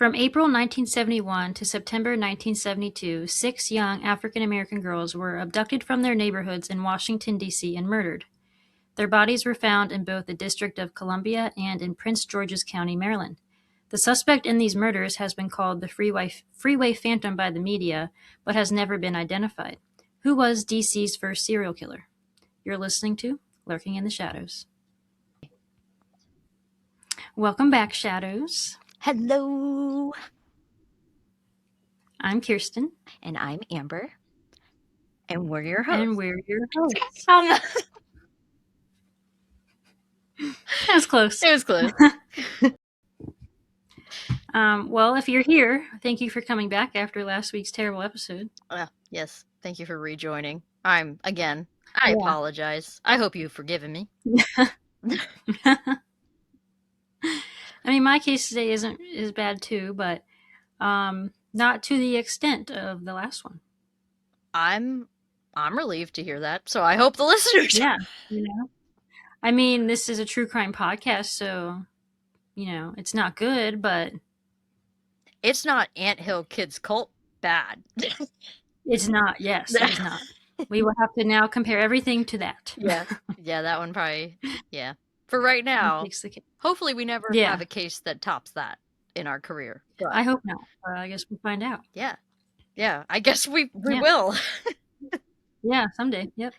From April 1971 to September 1972, 6 young African-American girls were abducted from their neighborhoods in Washington, D.C. and murdered. Their bodies were found in both the District of Columbia and in Prince George's County, Maryland. The suspect in these murders has been called the Freeway Phantom by the media, but has never been identified. Who was DC's first serial killer? You're listening to Lurking in the Shadows. Welcome back, Shadows. Hello. I'm Kirsten. And I'm Amber. And we're your hosts. And we're your hosts. That was close. It was close. Well, if you're here, thank you for coming back after last week's terrible episode. Yes, thank you for rejoining. I apologize. I hope you've forgiven me. I mean, my case today is bad too, but not to the extent of the last one. I'm relieved to hear that, so I hope the listeners. Yeah, I mean, this is a true crime podcast, so it's not good, but it's not Anthill Kids Cult bad. It's not. Yes, it's not. We will have to now compare everything to that. Yeah, that one probably. Yeah, for right now. Hopefully, we never have a case that tops that in our career. But I hope not. I guess we'll find out. Yeah. I guess we will. Yeah, someday. Yep.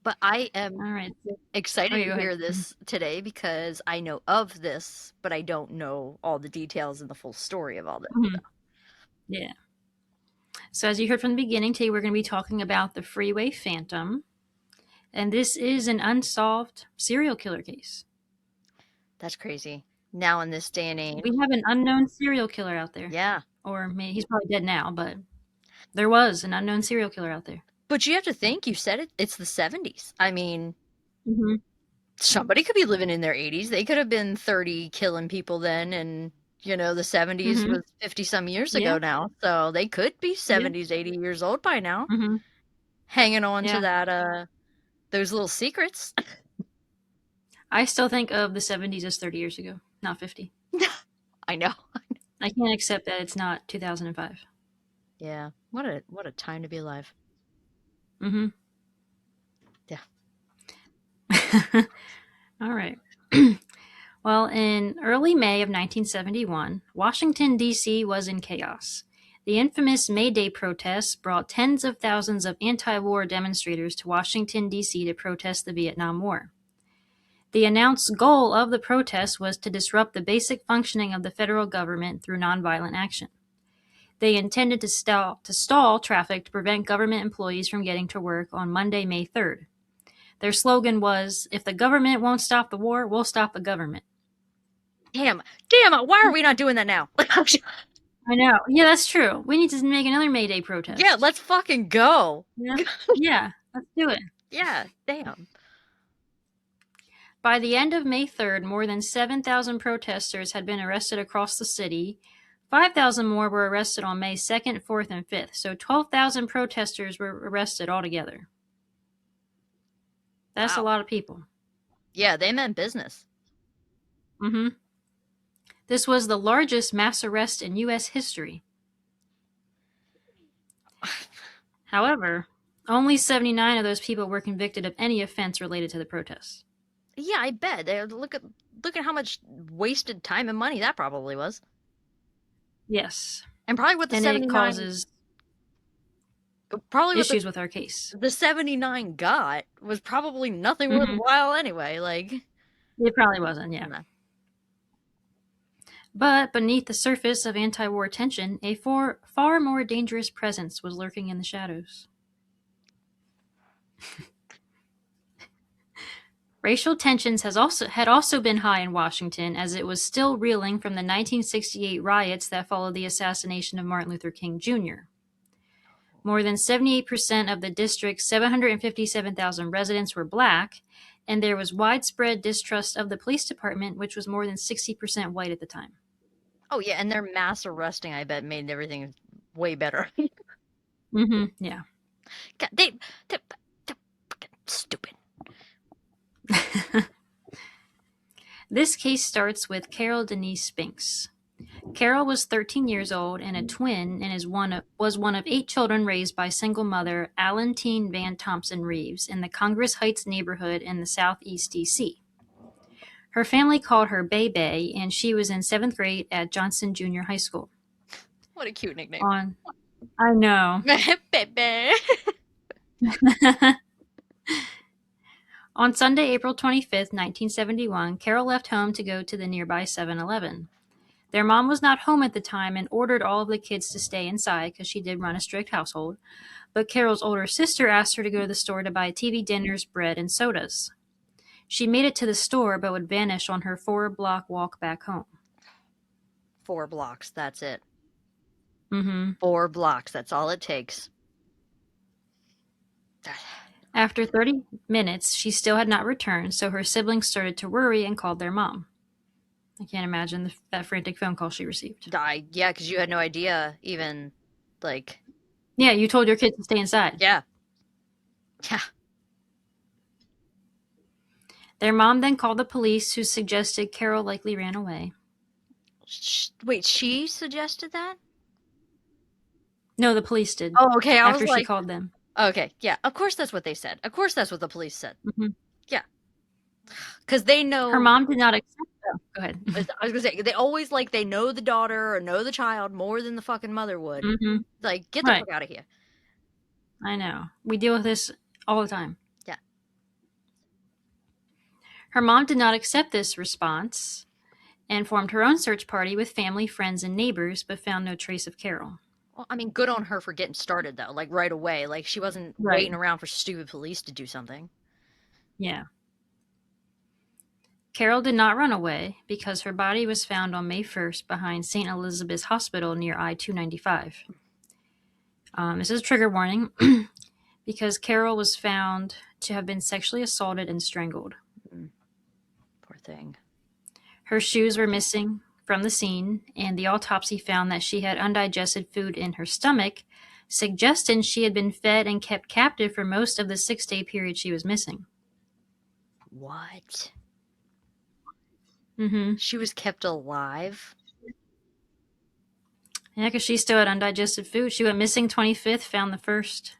But I am excited to hear this today because I know of this, but I don't know all the details and the full story of all this. Mm-hmm. Yeah. So as you heard from the beginning, today we're going to be talking about the Freeway Phantom. And this is an unsolved serial killer case. That's crazy. Now in this day and age. We have an unknown serial killer out there. Yeah. Or maybe he's probably dead now, but there was an unknown serial killer out there. But you have to think, you said it's the 70s. I mean, somebody could be living in their 80s. They could have been 30 killing people then, and, the 70s was 50-some years ago now. So they could be 70s, 80 years old by now. Hanging on to that, those little secrets. I still think of the 70s as 30 years ago, not 50. I know. I can't accept that it's not 2005. Yeah. What a time to be alive. Yeah. All right. Well, in early May of 1971, Washington, D.C. was in chaos. The infamous May Day protests brought tens of thousands of anti-war demonstrators to Washington, D.C. to protest the Vietnam War. The announced goal of the protests was to disrupt the basic functioning of the federal government through nonviolent action. They intended to stall traffic to prevent government employees from getting to work on Monday, May 3rd. Their slogan was, "If the government won't stop the war, we'll stop the government." Damn, why are we not doing that now? I know. Yeah, that's true. We need to make another May Day protest. Yeah, let's fucking go. Yeah, let's do it. Yeah, damn. By the end of May 3rd, more than 7,000 protesters had been arrested across the city. 5,000 more were arrested on May 2nd, 4th, and 5th. So 12,000 protesters were arrested altogether. That's a lot of people. Yeah, they meant business. This was the largest mass arrest in U.S. history. However, only 79 of those people were convicted of any offense related to the protests. Yeah, I bet. Look at how much wasted time and money that probably was. Yes. And probably what the 79 it causes issues with our case. The 79 got was probably nothing worthwhile anyway. Like, it probably wasn't, yeah. But beneath the surface of anti-war tension, a far more dangerous presence was lurking in the shadows. Racial tensions had also been high in Washington, as it was still reeling from the 1968 riots that followed the assassination of Martin Luther King Jr. More than 78% of the district's 757,000 residents were Black, and there was widespread distrust of the police department, which was more than 60% white at the time. Oh, yeah, and their mass arresting, I bet, made everything way better. Yeah. God, they're fucking stupid. This case starts with Carol Denise Spinks. Carol was 13 years old and a twin and was one of 8 children raised by single mother Allentine Van Thompson Reeves in the Congress Heights neighborhood in the southeast DC. Her family called her Bay Bay, and she was in 7th grade at Johnson Junior High School. What a cute nickname. I know. Baby. On Sunday, April 25th, 1971, Carol left home to go to the nearby 7-Eleven. Their mom was not home at the time and ordered all of the kids to stay inside because she did run a strict household, but Carol's older sister asked her to go to the store to buy TV dinners, bread, and sodas. She made it to the store but would vanish on her 4-block walk back home. 4 blocks, that's it. Mm-hmm. 4 blocks, that's all it takes. After 30 minutes, she still had not returned, so her siblings started to worry and called their mom. I can't imagine that frantic phone call she received. Yeah, because you had no idea, even, like... Yeah, you told your kids to stay inside. Yeah. Yeah. Their mom then called the police, who suggested Carol likely ran away. Wait, she suggested that? No, the police did. Oh, okay, after she called them. Okay, yeah, of course that's what they said. Of course that's what the police said. Mm-hmm. Yeah. Because they know... Her mom did not accept them. Go ahead. I was going to say, they always, they know the daughter or know the child more than the fucking mother would. Mm-hmm. Get the fuck out of here. I know. We deal with this all the time. Yeah. Her mom did not accept this response and formed her own search party with family, friends, and neighbors, but found no trace of Carol. Well, I mean, good on her for getting started, though, right away. She wasn't waiting around for stupid police to do something. Yeah. Carol did not run away because her body was found on May 1st behind St. Elizabeth's Hospital near I-295. This is a trigger warning because Carol was found to have been sexually assaulted and strangled. Poor thing. Her shoes were missing from the scene, and the autopsy found that she had undigested food in her stomach, suggesting she had been fed and kept captive for most of the 6-day period she was missing. What? Mm-hmm. She was kept alive? Yeah, because she still had undigested food. She went missing 25th, found the 1st.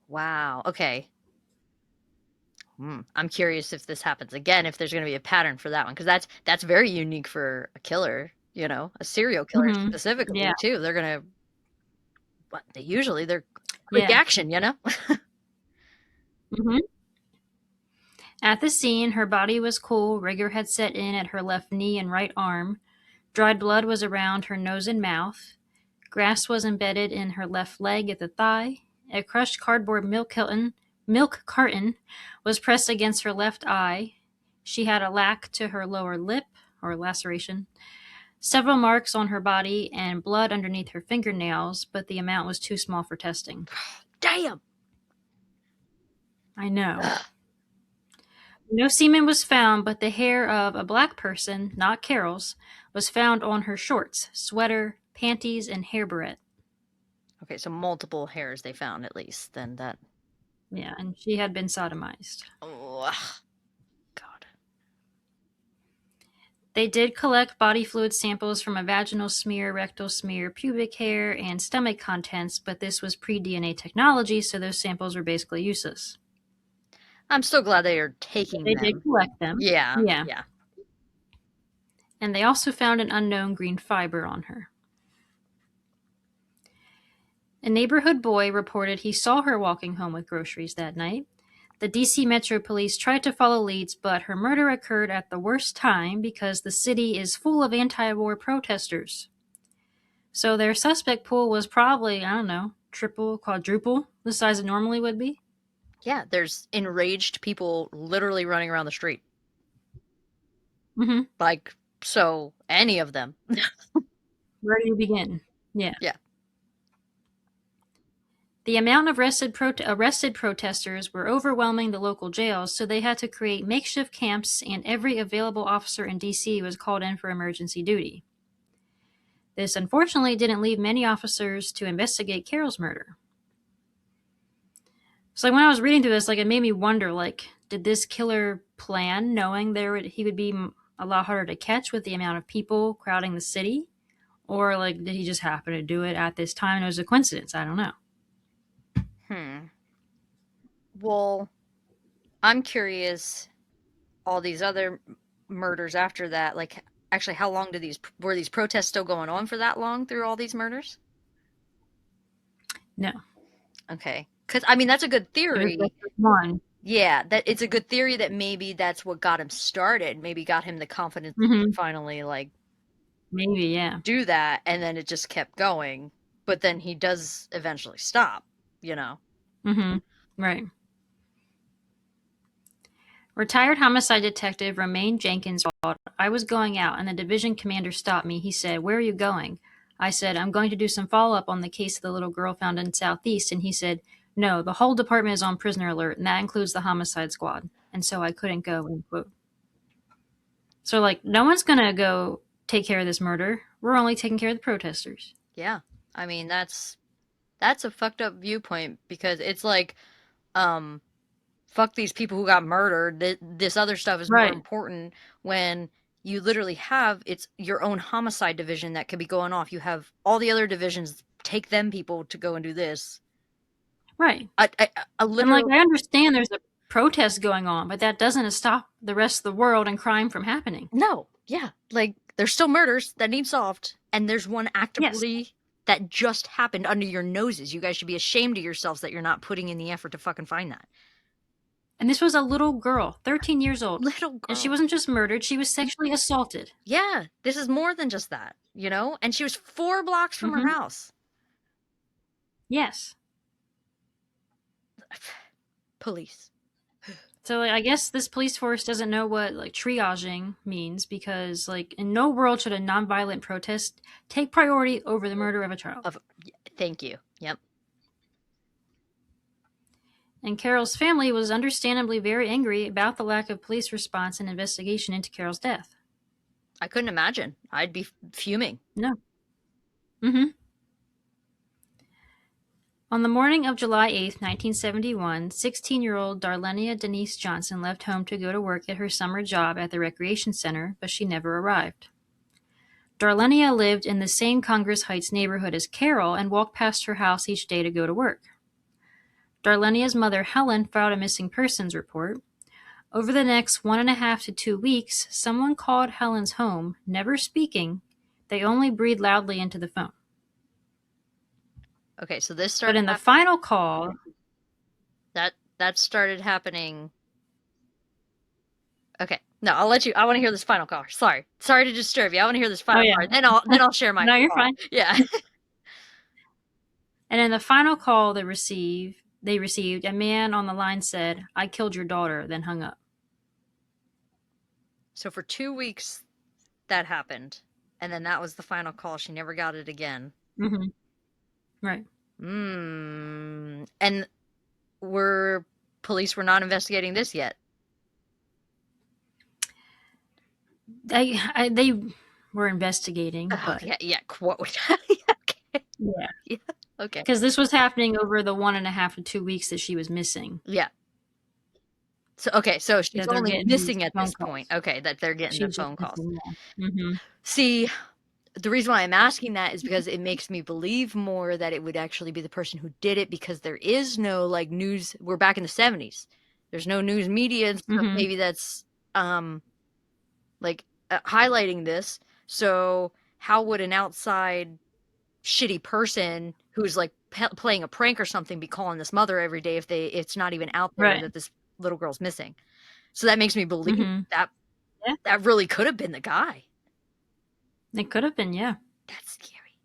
Wow. Okay. I'm curious if this happens again, if there's going to be a pattern for that one, because that's very unique for a killer, a serial killer specifically, too. They're going to, they're quick action, Mm-hmm. At the scene, her body was cool, rigor had set in at her left knee and right arm, dried blood was around her nose and mouth, grass was embedded in her left leg at the thigh, a crushed cardboard milk carton was pressed against her left eye. She had a lac to her lower lip, or laceration, several marks on her body, and blood underneath her fingernails, but the amount was too small for testing. Damn! I know. No semen was found, but the hair of a black person, not Carol's, was found on her shorts, sweater, panties, and hair barrette. Okay, so multiple hairs they found, at least, then that... Yeah, and she had been sodomized. Oh, God. They did collect body fluid samples from a vaginal smear, rectal smear, pubic hair, and stomach contents, but this was pre-DNA technology, so those samples were basically useless. I'm so glad they are taking them. They did collect them. Yeah. And they also found an unknown green fiber on her. A neighborhood boy reported he saw her walking home with groceries that night. The DC Metro Police tried to follow leads, but her murder occurred at the worst time because the city is full of anti-war protesters. So their suspect pool was probably, triple, quadruple the size it normally would be. Yeah, there's enraged people literally running around the street. Mm-hmm. So any of them. Where do you begin? Yeah. Yeah. The amount of arrested protesters were overwhelming the local jails, so they had to create makeshift camps, and every available officer in D.C. was called in for emergency duty. This unfortunately didn't leave many officers to investigate Carol's murder. So when I was reading through this, it made me wonder, did this killer plan, knowing he would be a lot harder to catch with the amount of people crowding the city? Or, like, did he just happen to do it at this time and it was a coincidence? I don't know. Well, I'm curious, all these other murders after that, like, actually, how long were these protests still going on for that long through all these murders? No. Okay. Because, I mean, that's a good It was theory. just one. Yeah, that it's a good theory that maybe that's what got him started, maybe got him the confidence to Mm-hmm. finally, like, Maybe, yeah. do that, and then it just kept going. But then he does eventually stop, you know? Mm-hmm. Right. Retired homicide detective Romaine Jenkins called. I was going out, and the division commander stopped me. He said, "Where are you going?" I said, "I'm going to do some follow-up on the case of the little girl found in Southeast." And he said, "No, the whole department is on prisoner alert, and that includes the homicide squad." And so I couldn't go, end quote. So, like, no one's going to go take care of this murder. We're only taking care of the protesters. Yeah. I mean, that's a fucked up viewpoint because it's like, um, fuck these people who got murdered. This other stuff is more Right. important when you literally have it's your own homicide division that could be going off. You have all the other divisions take them people to go and do this. Right. A And, like, literal I understand there's a protest going on, but that doesn't stop the rest of the world and crime from happening. no, yeah, like there's still murders that need solved, and there's one Yes. actively that just happened under your noses. You guys should be ashamed of yourselves that you're not putting in the effort to fucking find that And this was a little girl, 13 years old. little And she girl. wasn't just murdered, she was sexually assaulted. Yeah, this is more than just that, you know? And she was 4 blocks from her Mm-hmm. house. Yes. Police. So, like, I guess this police force doesn't know what, like, triaging means because, like, in no world should a nonviolent protest take priority over the murder of a child. Thank you. Yep. And Carol's family was understandably very angry about the lack of police response and investigation into Carol's death. I couldn't imagine. I'd be fuming. No. Mm-hmm. On the morning of July 8th, 1971, 16-year-old Darlenia Denise Johnson left home to go to work at her summer job at the recreation center, but she never arrived. Darlenia lived in the same Congress Heights neighborhood as Carol and walked past her house each day to go to work. Darlenia's mother, Helen, filed a missing persons report. Over the next 1.5 to 2 weeks, someone called Helen's home, never speaking. They only breathed loudly into the phone. Okay, so this But started in the final call, that started happening. Okay. No, I'll let you. I want to hear this final call. Sorry to disturb you. I want to hear this final part. Then I'll share my no, you're call. fine. Yeah. And in the final call they received, a man on the line said, "I killed your daughter," then hung up. So for 2 weeks that happened, and then that was the final call. She never got it again. Mm-hmm. Right. And police were not investigating this yet? They were investigating, but yeah, quote. Okay. Yeah. Okay. Because this was happening over the 1.5 to 2 weeks that she was missing. Yeah. So she's only missing at this calls. point. Okay, that they're getting the phone calls. Mm-hmm. See, the reason why I'm asking that is because it makes me believe more that it would actually be the person who did it, because there is no, like, news. We're back in the 70s. There's no news media and stuff maybe that's highlighting this. So how would an outside shitty person who's like playing a prank or something be calling this mother every day if it's not even out there that this little girl's missing? So that makes me believe that really could have been the guy. It could have been, yeah. That's scary.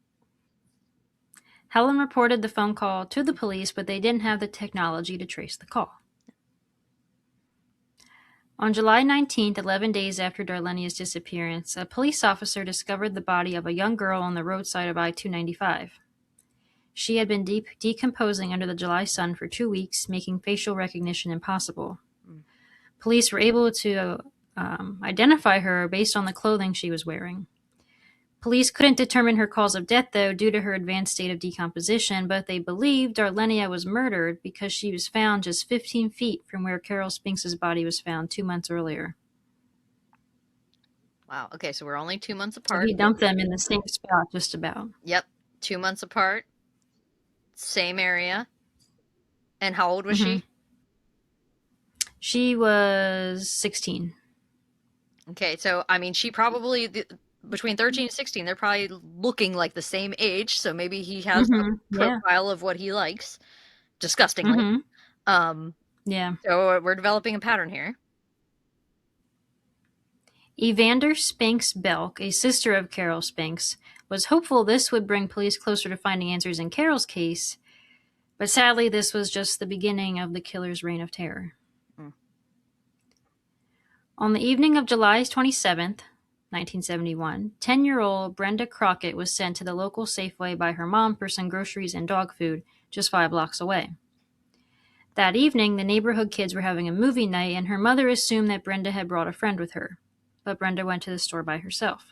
Helen reported the phone call to the police, but they didn't have the technology to trace the call. On July 19th, 11 days after Darlenia's disappearance, a police officer discovered the body of a young girl on the roadside of I-295. She had been decomposing under the July sun for 2 weeks, making facial recognition impossible. Police were able to identify her based on the clothing she was wearing. Police couldn't determine her cause of death, though, due to her advanced state of decomposition, but they believed Darlenia was murdered because she was found just 15 feet from where Carol Spinks's body was found 2 months earlier. Wow. Okay, so we're only 2 months So apart. he dumped them in the same spot, just about. Yep, 2 months apart, same area. And how old was Mm-hmm. she? She was 16. Okay, so I mean, she probably between 13 and 16, they're probably looking like the same age, so maybe he has a Mm-hmm. Yeah. profile of what he likes, disgustingly. Mm-hmm. Um, Yeah. so we're developing a pattern here. Evander Spinks Belk, a sister of Carol Spinks, was hopeful this would bring police closer to finding answers in Carol's case, but sadly, this was just the beginning of the killer's reign of terror. Mm. On the evening of July 27th, 1971, 10-year-old Brenda Crockett was sent to the local Safeway by her mom for some groceries and dog food just 5 blocks away. That evening, the neighborhood kids were having a movie night, and her mother assumed that Brenda had brought a friend with her, but Brenda went to the store by herself.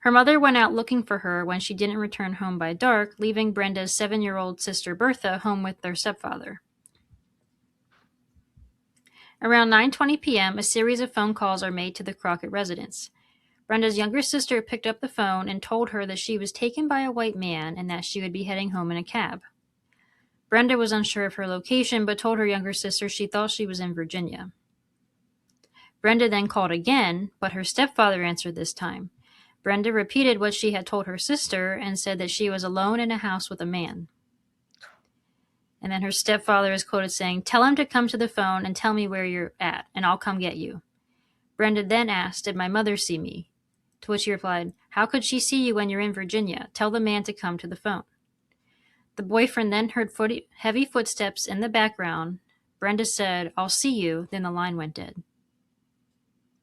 Her mother went out looking for her when she didn't return home by dark, leaving Brenda's 7-year-old sister Bertha home with their stepfather. Around 9:20 p.m., a series of phone calls are made to the Crockett residence. Brenda's younger sister picked up the phone and told her that she was taken by a white man and that she would be heading home in a cab. Brenda was unsure of her location, but told her younger sister she thought she was in Virginia. Brenda then called again, but her stepfather answered this time. Brenda repeated what she had told her sister and said that she was alone in a house with a man. And then her stepfather is quoted saying, "Tell him to come to the phone and tell me where you're at, and I'll come get you." Brenda then asked, "Did my mother see me?" To which he replied, "How could she see you when you're in Virginia? Tell the man to come to the phone." The boyfriend then heard heavy footsteps in the background. Brenda said, "I'll see you," then the line went dead.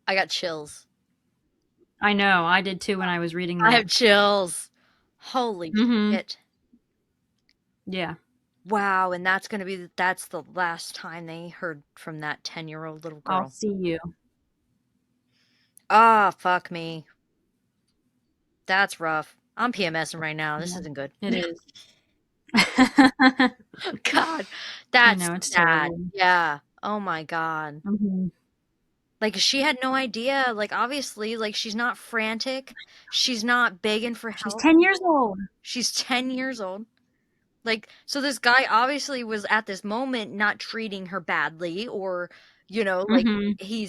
I got chills. I know, I did too when I was reading I that. have chills. Holy Mm-hmm. shit. Yeah. Wow, and that's the last time they heard from that 10-year-old little I'll girl. see you. Ah, fuck me. That's rough. I'm PMSing right now. This Yeah, isn't good. it is. God, I that's know, it's sad. terrible. Yeah. Oh my god. Mm-hmm. Like, she had no idea. Like, obviously, like, she's not frantic. She's not begging for She's help. 10 years old. She's 10 years old. Like, so this guy obviously was at this moment not treating her badly or, like Mm-hmm.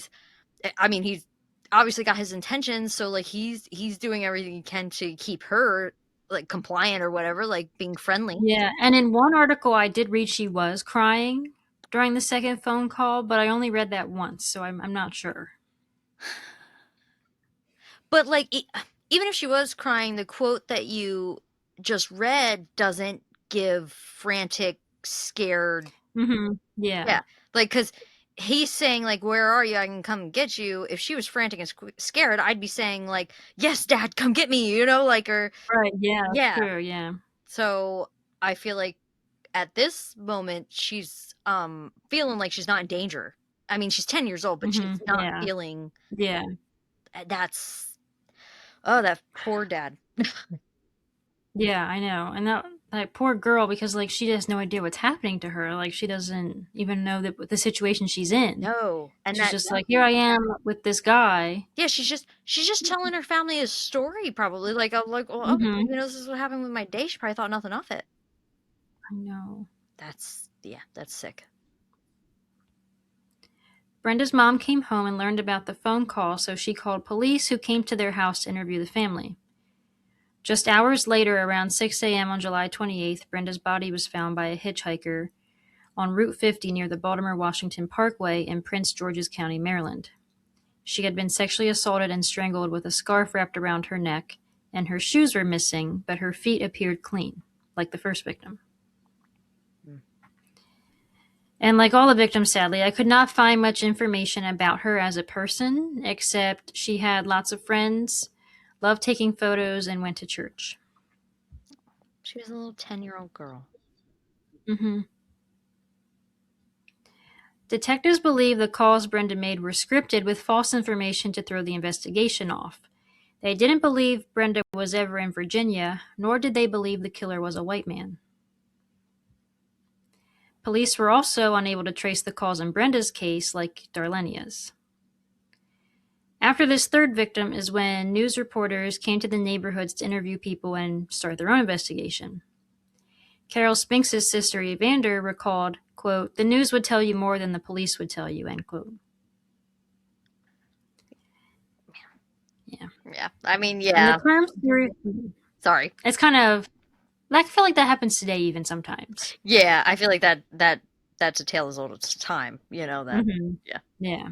I mean, he's obviously got his intentions, so like he's doing everything he can to keep her like compliant or whatever, like being friendly. Yeah, and in one article I did read she was crying during the second phone call, but I only read that once, so I'm not sure. But like even if she was crying, the quote that you just read doesn't give frantic, scared. Mhm. Yeah. Yeah. Like cuz he's saying like where are you? I can come get you. If she was frantic and scared, I'd be saying like, "Yes, dad, come get me," like or Right, yeah, that's yeah. true, yeah. So I feel like at this moment she's feeling like she's not in danger. I mean, she's 10 years old, but she's Mhm. not Yeah. feeling Yeah. that's oh, that poor dad. Yeah, I know, and that poor girl because, like, she has no idea what's happening to her, like, she doesn't even know the situation she's in. No. And She's that just like, "Here I am with this guy." yeah, she's just telling her family a story probably like, well, oh, Mhm. this is what happened with my day. She probably thought nothing of it. I know. That's sick. Brenda's mom came home and learned about the phone call, so she called police who came to their house to interview the family. Just hours later, around 6 a.m. on July 28th, Brenda's body was found by a hitchhiker on Route 50 near the Baltimore-Washington Parkway in Prince George's County, Maryland. She had been sexually assaulted and strangled with a scarf wrapped around her neck, and her shoes were missing, but her feet appeared clean, like the first victim. Mm. And like all the victims, sadly, I could not find much information about her as a person, except she had lots of friends, loved taking photos, and went to church. She was a little 10-year-old girl. Mm-hmm. Detectives believe the calls Brenda made were scripted with false information to throw the investigation off. They didn't believe Brenda was ever in Virginia, nor did they believe the killer was a white man. Police were also unable to trace the cause in Brenda's case like Darlenia's. After this third victim is when news reporters came to the neighborhoods to interview people and start their own investigation. Carol Spinks's sister Evander recalled, quote, "The news would tell you more than the police would tell you," end quote. Yeah. Yeah. I mean, And the yeah. term serial, Sorry. it's kind of, I feel like that happens today even sometimes. Yeah, I feel like that's a tale as old as time, that. Mm-hmm. Yeah. Yeah.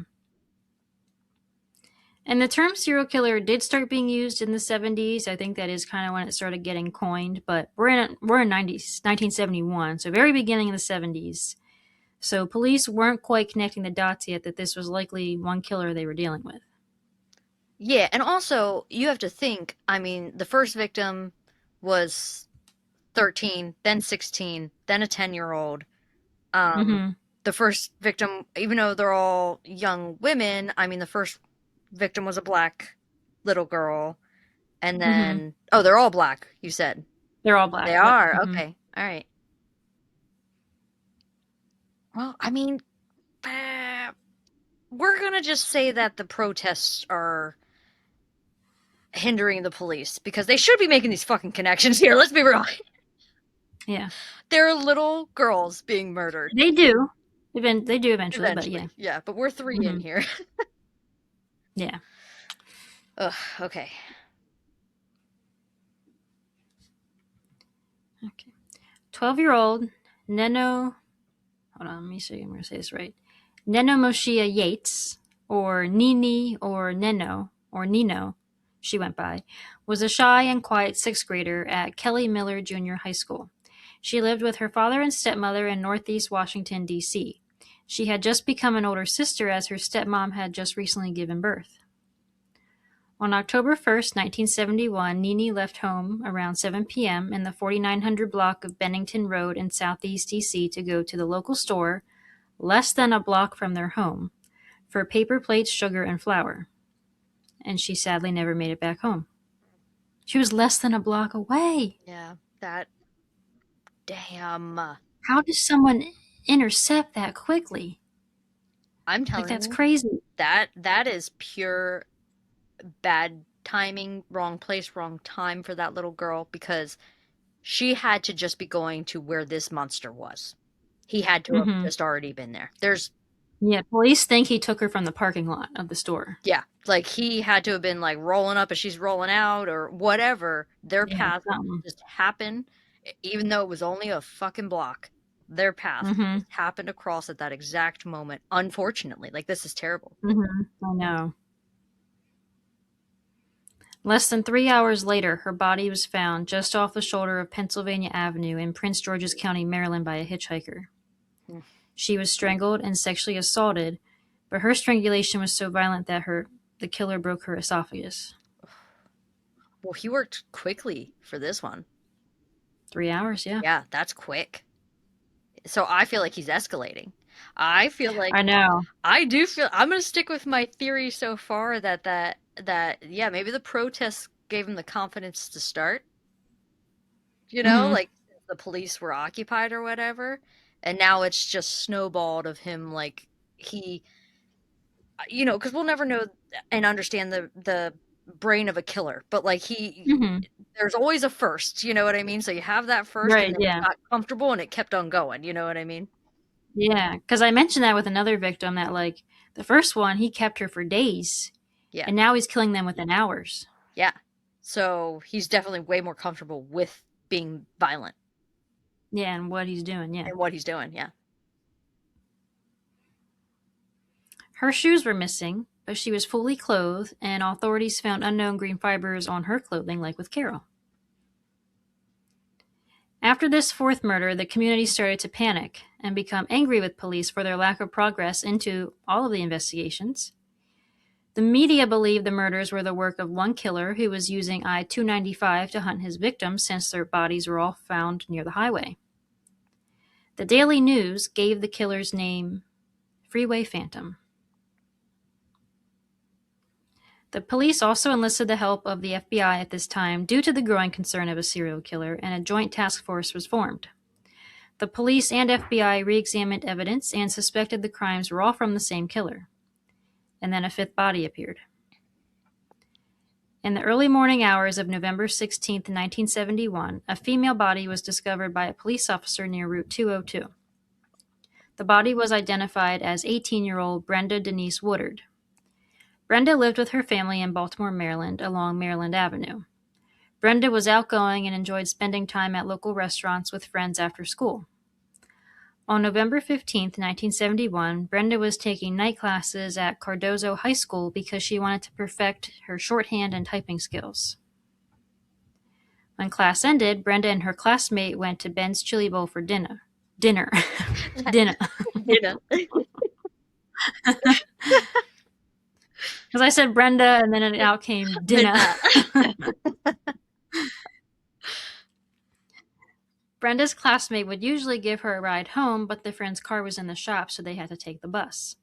And the term serial killer did start being used in the 70s. I think that is kind of when it started getting coined, but we're in 1971, so very beginning of the 70s. So police weren't quite connecting the dots yet that this was likely one killer they were dealing with. Yeah, and also you have to think, I mean, the first victim was 13, then 16, then a 10-year-old. Um, Mm-hmm. the first victim, even though they're all young women, I mean, the first victim was a black little girl, and Mm-hmm. then they're all black, you said. They're all black. They Yep. are. Mm-hmm. Okay. All right. Well, I mean, uh, we're gonna just say that the protests are hindering the police because they should be making these fucking connections here. Let's be real. Yeah. There are little girls being murdered. They do. They do eventually, but yeah. Eventually. Yeah, but we're 3 in Mm-hmm. here. Yeah. Ugh, okay. Okay. 12-year-old Neno, hold on, let me see, I'm going to say this right. Neno Moshia Yates, or Nini, or Neno, or Nino, she went by, was a shy and quiet sixth grader at Kelly Miller Junior High School. She lived with her father and stepmother in Northeast Washington, D.C. She had just become an older sister as her stepmom had just recently given birth. On October 1st, 1971, Nini left home around 7 p.m. in the 4900 block of Bennington Road in southeast D.C. to go to the local store, less than a block from their home, for paper plates, sugar, and flour. And she sadly never made it back home. She was less than a block away. Yeah, that. Damn. How does someone intercept that quickly? I'm Like, telling that's you, crazy. that is pure bad timing, wrong place, wrong time for that little girl because she had to just be going to where this monster was. He had to have Mm-hmm. just already been there. There's Yeah, police think he took her from the parking lot of the store. Yeah, like he had to have been like rolling up as she's rolling out or whatever. Their Yeah, path something. just happened, even though it was only a fucking block. Their path Mm-hmm. just happened to cross at that exact moment. Unfortunately, like this is terrible. Mm-hmm. I know. Less than 3 hours later, her body was found just off the shoulder of Pennsylvania Avenue in Prince George's County, Maryland, by a hitchhiker. Mm. She was strangled and sexually assaulted, but her strangulation was so violent that the killer broke her esophagus. Well, he worked quickly for this one. 3 hours, yeah. Yeah, that's quick. So I feel like he's escalating. I feel like I know. I do feel I'm gonna stick with my theory so far that yeah, maybe the protests gave him the confidence to start. Mm-hmm. Like the police were occupied or whatever, and now it's just snowballed of him like he because we'll never know and understand the brain of a killer, but like he Mm-hmm. there's always a first, you know what I mean? So you have that first and Right, then he yeah. got comfortable and it kept on going, you know what I mean? Yeah, because I mentioned that with another victim that, like, the first one, he kept her for days, Yeah. and now he's killing them within hours. Yeah. So he's definitely way more comfortable with being violent Yeah, and what he's doing, yeah. and what he's doing. Yeah. Her shoes were missing, but she was fully clothed, and authorities found unknown green fibers on her clothing, like with Carol. After this fourth murder, the community started to panic and become angry with police for their lack of progress into all of the investigations. The media believed the murders were the work of one killer who was using I-295 to hunt his victims since their bodies were all found near the highway. The Daily News gave the killer's name Freeway Phantom. The police also enlisted the help of the FBI at this time due to the growing concern of a serial killer, and a joint task force was formed. The police and FBI re-examined evidence and suspected the crimes were all from the same killer. And then a fifth body appeared. In the early morning hours of November 16, 1971, a female body was discovered by a police officer near Route 202. The body was identified as 18-year-old Brenda Denise Woodard. Brenda lived with her family in Baltimore, Maryland, along Maryland Avenue. Brenda was outgoing and enjoyed spending time at local restaurants with friends after school. On November 15, 1971, Brenda was taking night classes at Cardozo High School because she wanted to perfect her shorthand and typing skills. When class ended, Brenda and her classmate went to Ben's Chili Bowl for dinner. Dinner. Dinner. You know. Because I said Brenda, and then it out came dinner. Brenda's classmate would usually give her a ride home, but the friend's car was in the shop, so they had to take the bus.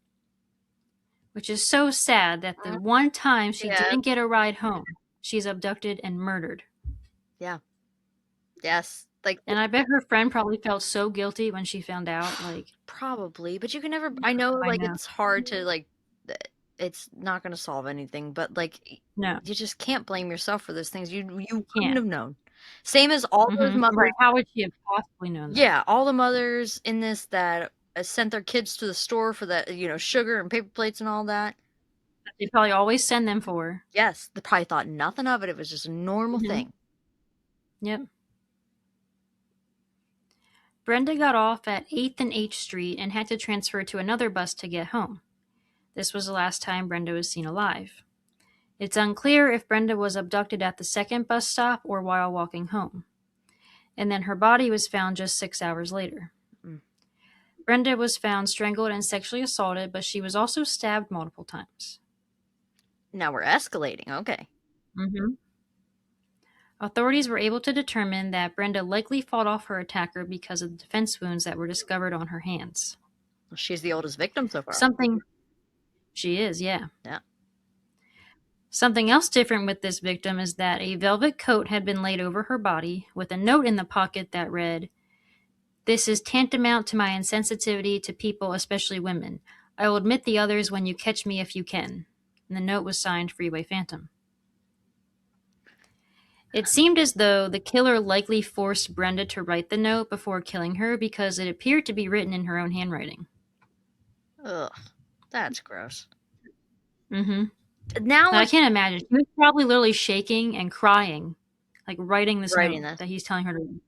Which is so sad that the one time she didn't get a ride home, she's abducted and murdered. Yeah. Yes. And I bet her friend probably felt so guilty when she found out. Probably, but you can never. I know, it's hard to it's not going to solve anything, but no, you just can't blame yourself for those things. You couldn't have known. Same as all those mothers. Right? How would she have possibly known that? Yeah, all the mothers in this that sent their kids to the store for that, sugar and paper plates and all that. They probably always send them for. Yes, they probably thought nothing of it. It was just a normal thing. Yep. Brenda got off at 8th and H Street and had to transfer to another bus to get home. This was the last time Brenda was seen alive. It's unclear if Brenda was abducted at the second bus stop or while walking home. And then her body was found just 6 hours later. Brenda was found strangled and sexually assaulted, but she was also stabbed multiple times. Now we're escalating. Okay. Authorities were able to determine that Brenda likely fought off her attacker because of the defense wounds that were discovered on her hands. Well, she's the oldest victim so far. She is, yeah. Yeah. Something else different with this victim is that a velvet coat had been laid over her body with a note in the pocket that read, "This is tantamount to my insensitivity to people, especially women. I will admit the others when you catch me if you can." And the note was signed Freeway Phantom. It seemed as though the killer likely forced Brenda to write the note before killing her because it appeared to be written in her own handwriting. Ugh, that's gross. Now I can't imagine. She was probably literally shaking and crying, writing this note that he's telling her to.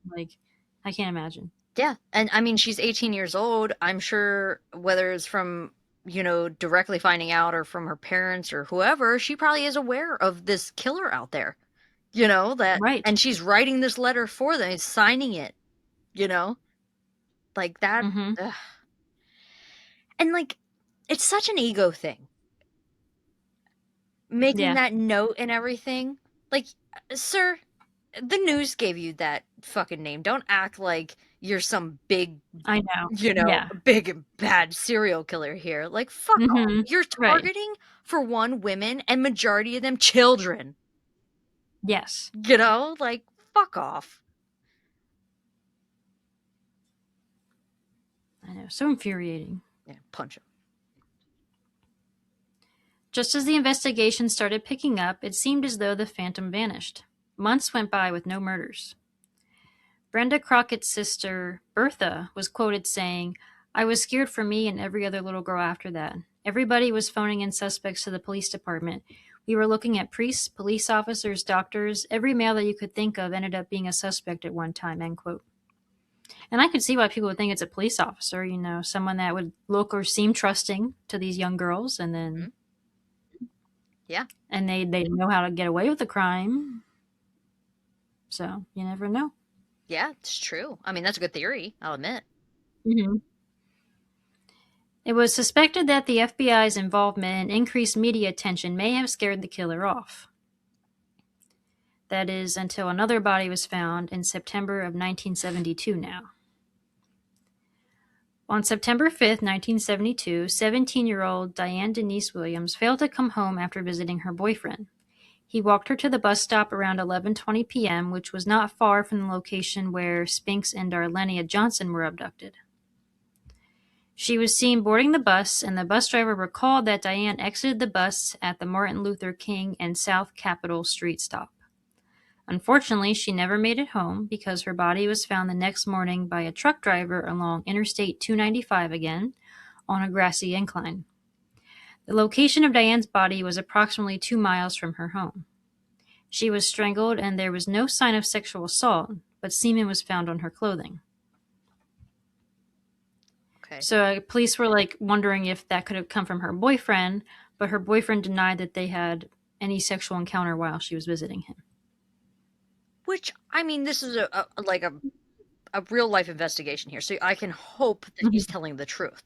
I can't imagine. Yeah, and I mean, she's 18 years old. I'm sure whether it's from directly finding out or from her parents or whoever, she probably is aware of this killer out there. That right, and she's writing this letter for them, signing it. Like that. And it's such an ego thing. Making that note and everything. Sir, the news gave you that fucking name. Don't act like you're some big, I know, big and bad serial killer here. Fuck off. You're targeting, for one, women, and majority of them children. Yes. Fuck off. I know, so infuriating. Yeah, punch him. Just as the investigation started picking up, it seemed as though the Phantom vanished. Months went by with no murders. Brenda Crockett's sister, Bertha, was quoted saying, "I was scared for me and every other little girl after that. Everybody was phoning in suspects to the police department. We were looking at priests, police officers, doctors. Every male that you could think of ended up being a suspect at one time," end quote. And I could see why people would think it's a police officer, someone that would look or seem trusting to these young girls, and then yeah, and they know how to get away with the crime. So you never know. Yeah, it's true. I mean, that's a good theory, I'll admit. It was suspected that the FBI's involvement and increased media attention may have scared the killer off. That is, until another body was found in September of 1972 now. On September 5th, 1972, 17-year-old Diane Denise Williams failed to come home after visiting her boyfriend. He walked her to the bus stop around 11:20 p.m., which was not far from the location where Spinks and Darlenia Johnson were abducted. She was seen boarding the bus, and the bus driver recalled that Diane exited the bus at the Martin Luther King and South Capitol Street stop. Unfortunately, she never made it home because her body was found the next morning by a truck driver along Interstate 295 again, on a grassy incline. The location of Diane's body was approximately 2 miles from her home. She was strangled, and there was no sign of sexual assault, but semen was found on her clothing. Okay. So police were wondering if that could have come from her boyfriend, but her boyfriend denied that they had any sexual encounter while she was visiting him. Which, I mean, this is a real life investigation here, so I can hope that he's telling the truth.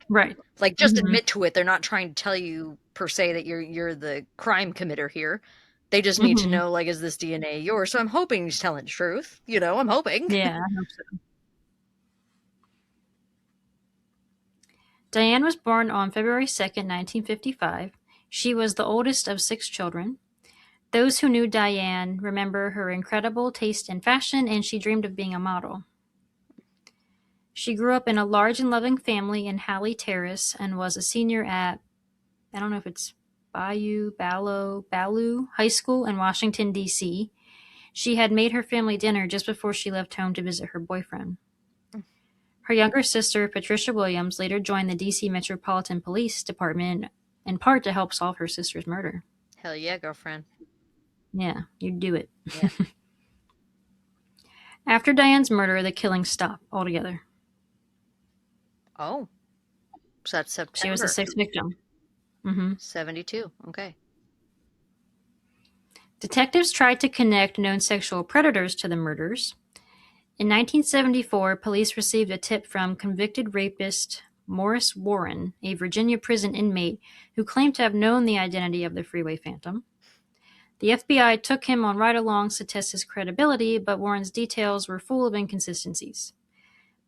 Right. Just admit to it. They're not trying to tell you per se that you're the crime committer here. They just need to know, is this DNA yours? So I'm hoping he's telling the truth. I'm hoping. Yeah, I hope so. Diane was born on February 2nd, 1955. She was the oldest of 6 children. Those who knew Diane remember her incredible taste in fashion, and she dreamed of being a model. She grew up in a large and loving family in Halley Terrace and was a senior at, I don't know if it's Ballou High School in Washington, D.C. She had made her family dinner just before she left home to visit her boyfriend. Her younger sister, Patricia Williams, later joined the D.C. Metropolitan Police Department in part to help solve her sister's murder. Hell yeah, girlfriend. Yeah, you'd do it. Yeah. After Diane's murder, the killings stopped altogether. Oh. So that's September. She was the 6th victim. 72. Okay. Detectives tried to connect known sexual predators to the murders. In 1974, police received a tip from convicted rapist Morris Warren, a Virginia prison inmate who claimed to have known the identity of the Freeway Phantom. The FBI took him on ride-alongs to test his credibility, but Warren's details were full of inconsistencies.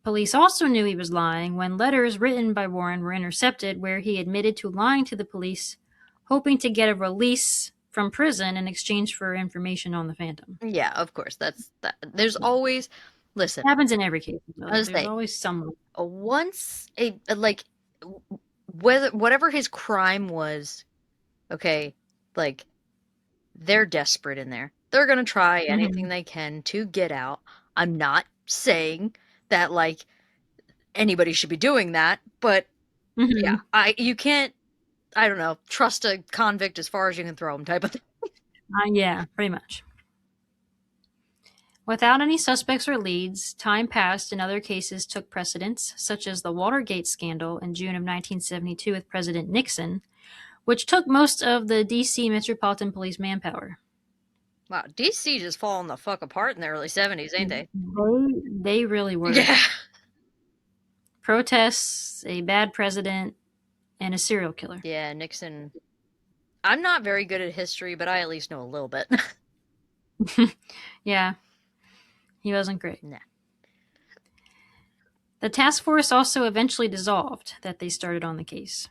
Police also knew he was lying when letters written by Warren were intercepted where he admitted to lying to the police, hoping to get a release from prison in exchange for information on the Phantom. Yeah, of course. That's that. There's always, listen. It happens in every case. There's say, always someone. Once whatever his crime was, okay, they're desperate in there. They're gonna try anything they can to get out. I'm not saying that anybody should be doing that, but yeah, you can't, I don't know, trust a convict as far as you can throw him type of thing. Yeah, pretty much. Without any suspects or leads, time passed and other cases took precedence, such as the Watergate scandal in June of 1972 with President Nixon, which took most of the D.C. Metropolitan Police manpower. Wow, D.C. just falling the fuck apart in the early 70s, ain't they? They really were. Yeah. Protests, a bad president, and a serial killer. Yeah, Nixon. I'm not very good at history, but I at least know a little bit. Yeah. He wasn't great. Nah. The task force also eventually dissolved that they started on the case.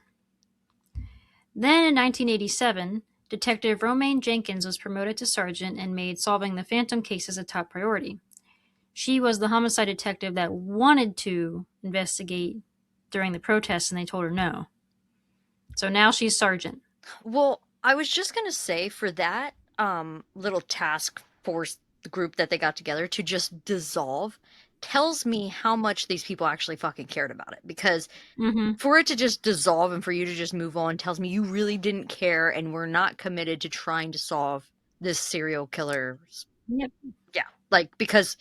Then in 1987, Detective Romaine Jenkins was promoted to sergeant and made solving the Phantom cases a top priority. She was the homicide detective that wanted to investigate during the protests, and they told her no. So now she's sergeant. Well, I was just going to say, for that little task force group that they got together to just dissolve tells me how much these people actually fucking cared about it. Because for it to just dissolve and for you to just move on tells me you really didn't care and were not committed to trying to solve this serial killer. Yep. Yeah, because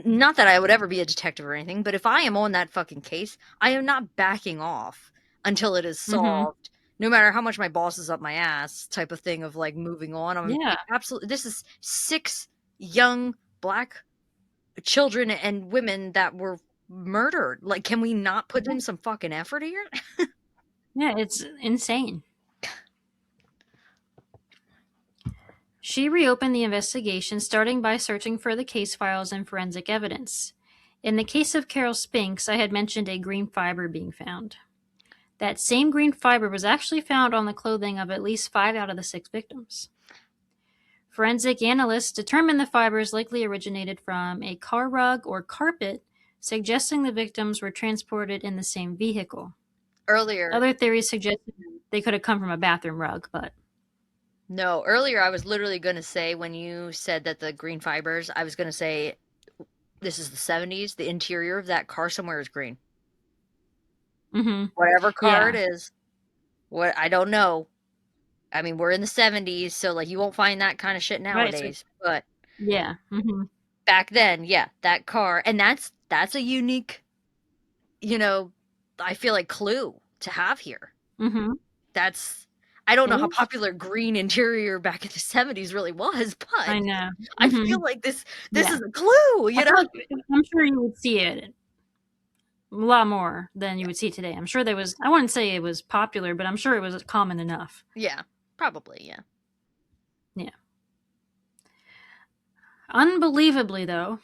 not that I would ever be a detective or anything, but if I am on that fucking case, I am not backing off until it is solved. No matter how much my boss is up my ass, type of thing of moving on. Absolutely. This is 6 young Black children and women that were murdered. Can we not put in some fucking effort here? Yeah, it's insane. She reopened the investigation, starting by searching for the case files and forensic evidence. In the case of Carol Spinks, I had mentioned a green fiber being found. That same green fiber was actually found on the clothing of at least 5 out of the 6 victims. Forensic analysts determined the fibers likely originated from a car rug or carpet, suggesting the victims were transported in the same vehicle. Earlier, Other theories suggested they could have come from a bathroom rug, but no, earlier I was literally going to say, when you said that the green fibers, I was going to say this is the 70s. The interior of that car somewhere is green. Whatever car it yeah, is, what I don't know. I mean, we're in the 70s, so like you won't find that kind of shit right. So nowadays. But yeah, back then, yeah, that car, and that's a unique, you know, I feel like clue to have here. That's I don't it know how is. popular green interior back in the 70s really was, but I know. I feel like this Yeah, is a clue, I you feel know? like I'm sure you would see it a lot more than you would see today. I'm sure there was. I wouldn't say it was popular, but I'm sure it was common enough. Yeah, probably, yeah. Yeah. Unbelievably, though,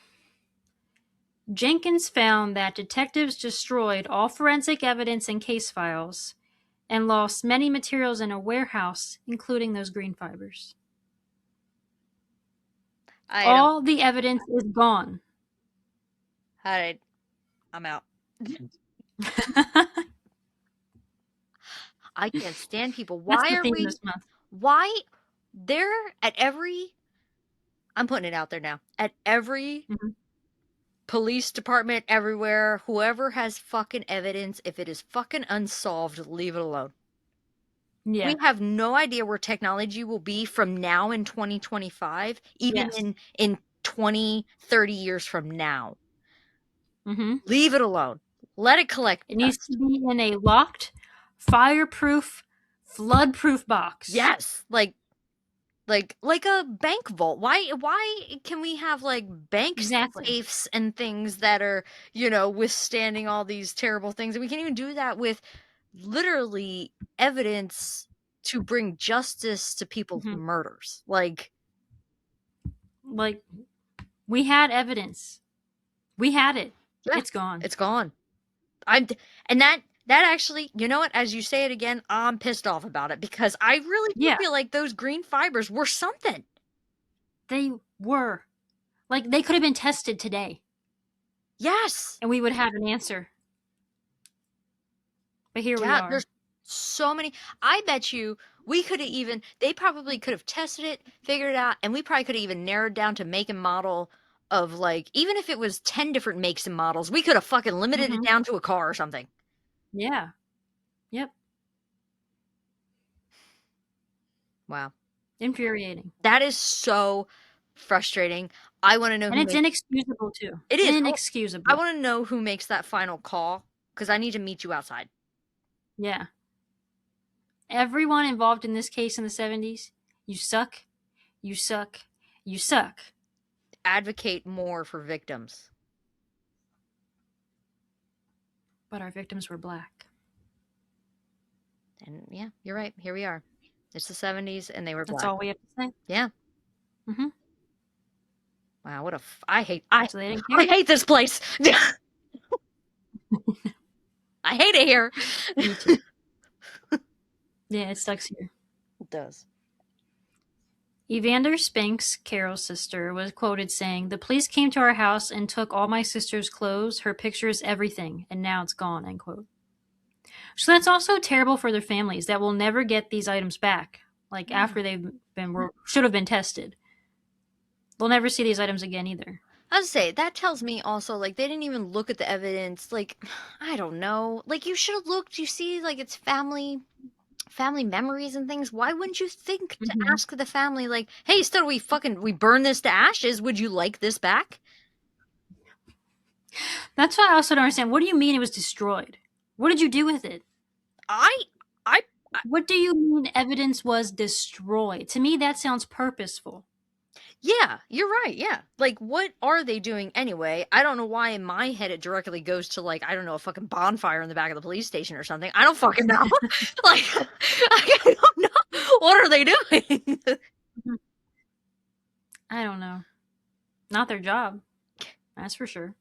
Jenkins found that detectives destroyed all forensic evidence and case files and lost many materials in a warehouse, including those green fibers. I don't All the evidence is gone. I'm out. I can't stand people. That's the theme this month. Why they're at every I'm putting it out there now. At every Mm-hmm. police department everywhere, whoever has fucking evidence, if it is fucking unsolved, leave it alone. We Yeah. have no idea where technology will be from now in 2025, even Yes. in 20, 30 years from now. Mm-hmm. Leave it alone. Let it collect It needs dust. to be in a locked, fireproof, flood-proof box. Yes, like a bank vault. Why can we have like bank Exactly. safes and things that are, withstanding all these terrible things? And we can't even do that with literally evidence to bring justice to people's Mm-hmm. murders. Like, Like we had evidence. We had it. yeah, It's gone. it's gone. I'm and that actually, you know what? As you say it again, I'm pissed off about it because I really do Yeah, feel like those green fibers were something. they were. Like they could have been tested today, Yes. and we would have an answer. But here we Yeah, are. there's so many. I bet you we could have even, they probably could have tested it, figured it out, and we probably could have even narrowed down to make and model of like, even if it was 10 different makes and models, we could have fucking limited it Mm-hmm. down to a car or something. Yeah. Yep. Wow. Infuriating. That is so frustrating. I want to know And who it's makes inexcusable too. it is. I Inexcusable. want to know who makes that final call because I need to meet you outside. Yeah. Everyone involved in this case in the 70s, you suck, you suck, you suck. Advocate more for victims. But our victims were black. And yeah, you're right. Here we are. It's the 70s and they were That's black. all we have to say. Yeah. Mm-hmm. Wow, I hate I So they didn't I care. hate this place. I hate it here. Me too. Yeah, it sucks here. It does. Evander Spinks, Carol's sister, was quoted saying, "The police came to our house and took all my sister's clothes, her pictures, everything, and now it's gone." End quote. So that's also terrible for their families that will never get these items back. Like after they've been should have been tested, they'll never see these items again either. I would say that tells me also like they didn't even look at the evidence. Like I don't know. Like you should have looked. You see, like it's family memories and things. Why wouldn't you think to Mm-hmm. ask the family like, "Hey, instead we burn this to ashes. Would you like this back?" That's why I also don't understand. What do you mean it was destroyed? What did you do with it? I I What do you mean evidence was destroyed? To me, that sounds purposeful. Yeah, you're right. Yeah. Like, what are they doing anyway? I don't know why in my head it directly goes to, like, I don't know, a fucking bonfire in the back of the police station or something. I don't fucking know. Like, I don't know. What are they doing? I don't know. Not their job. That's for sure.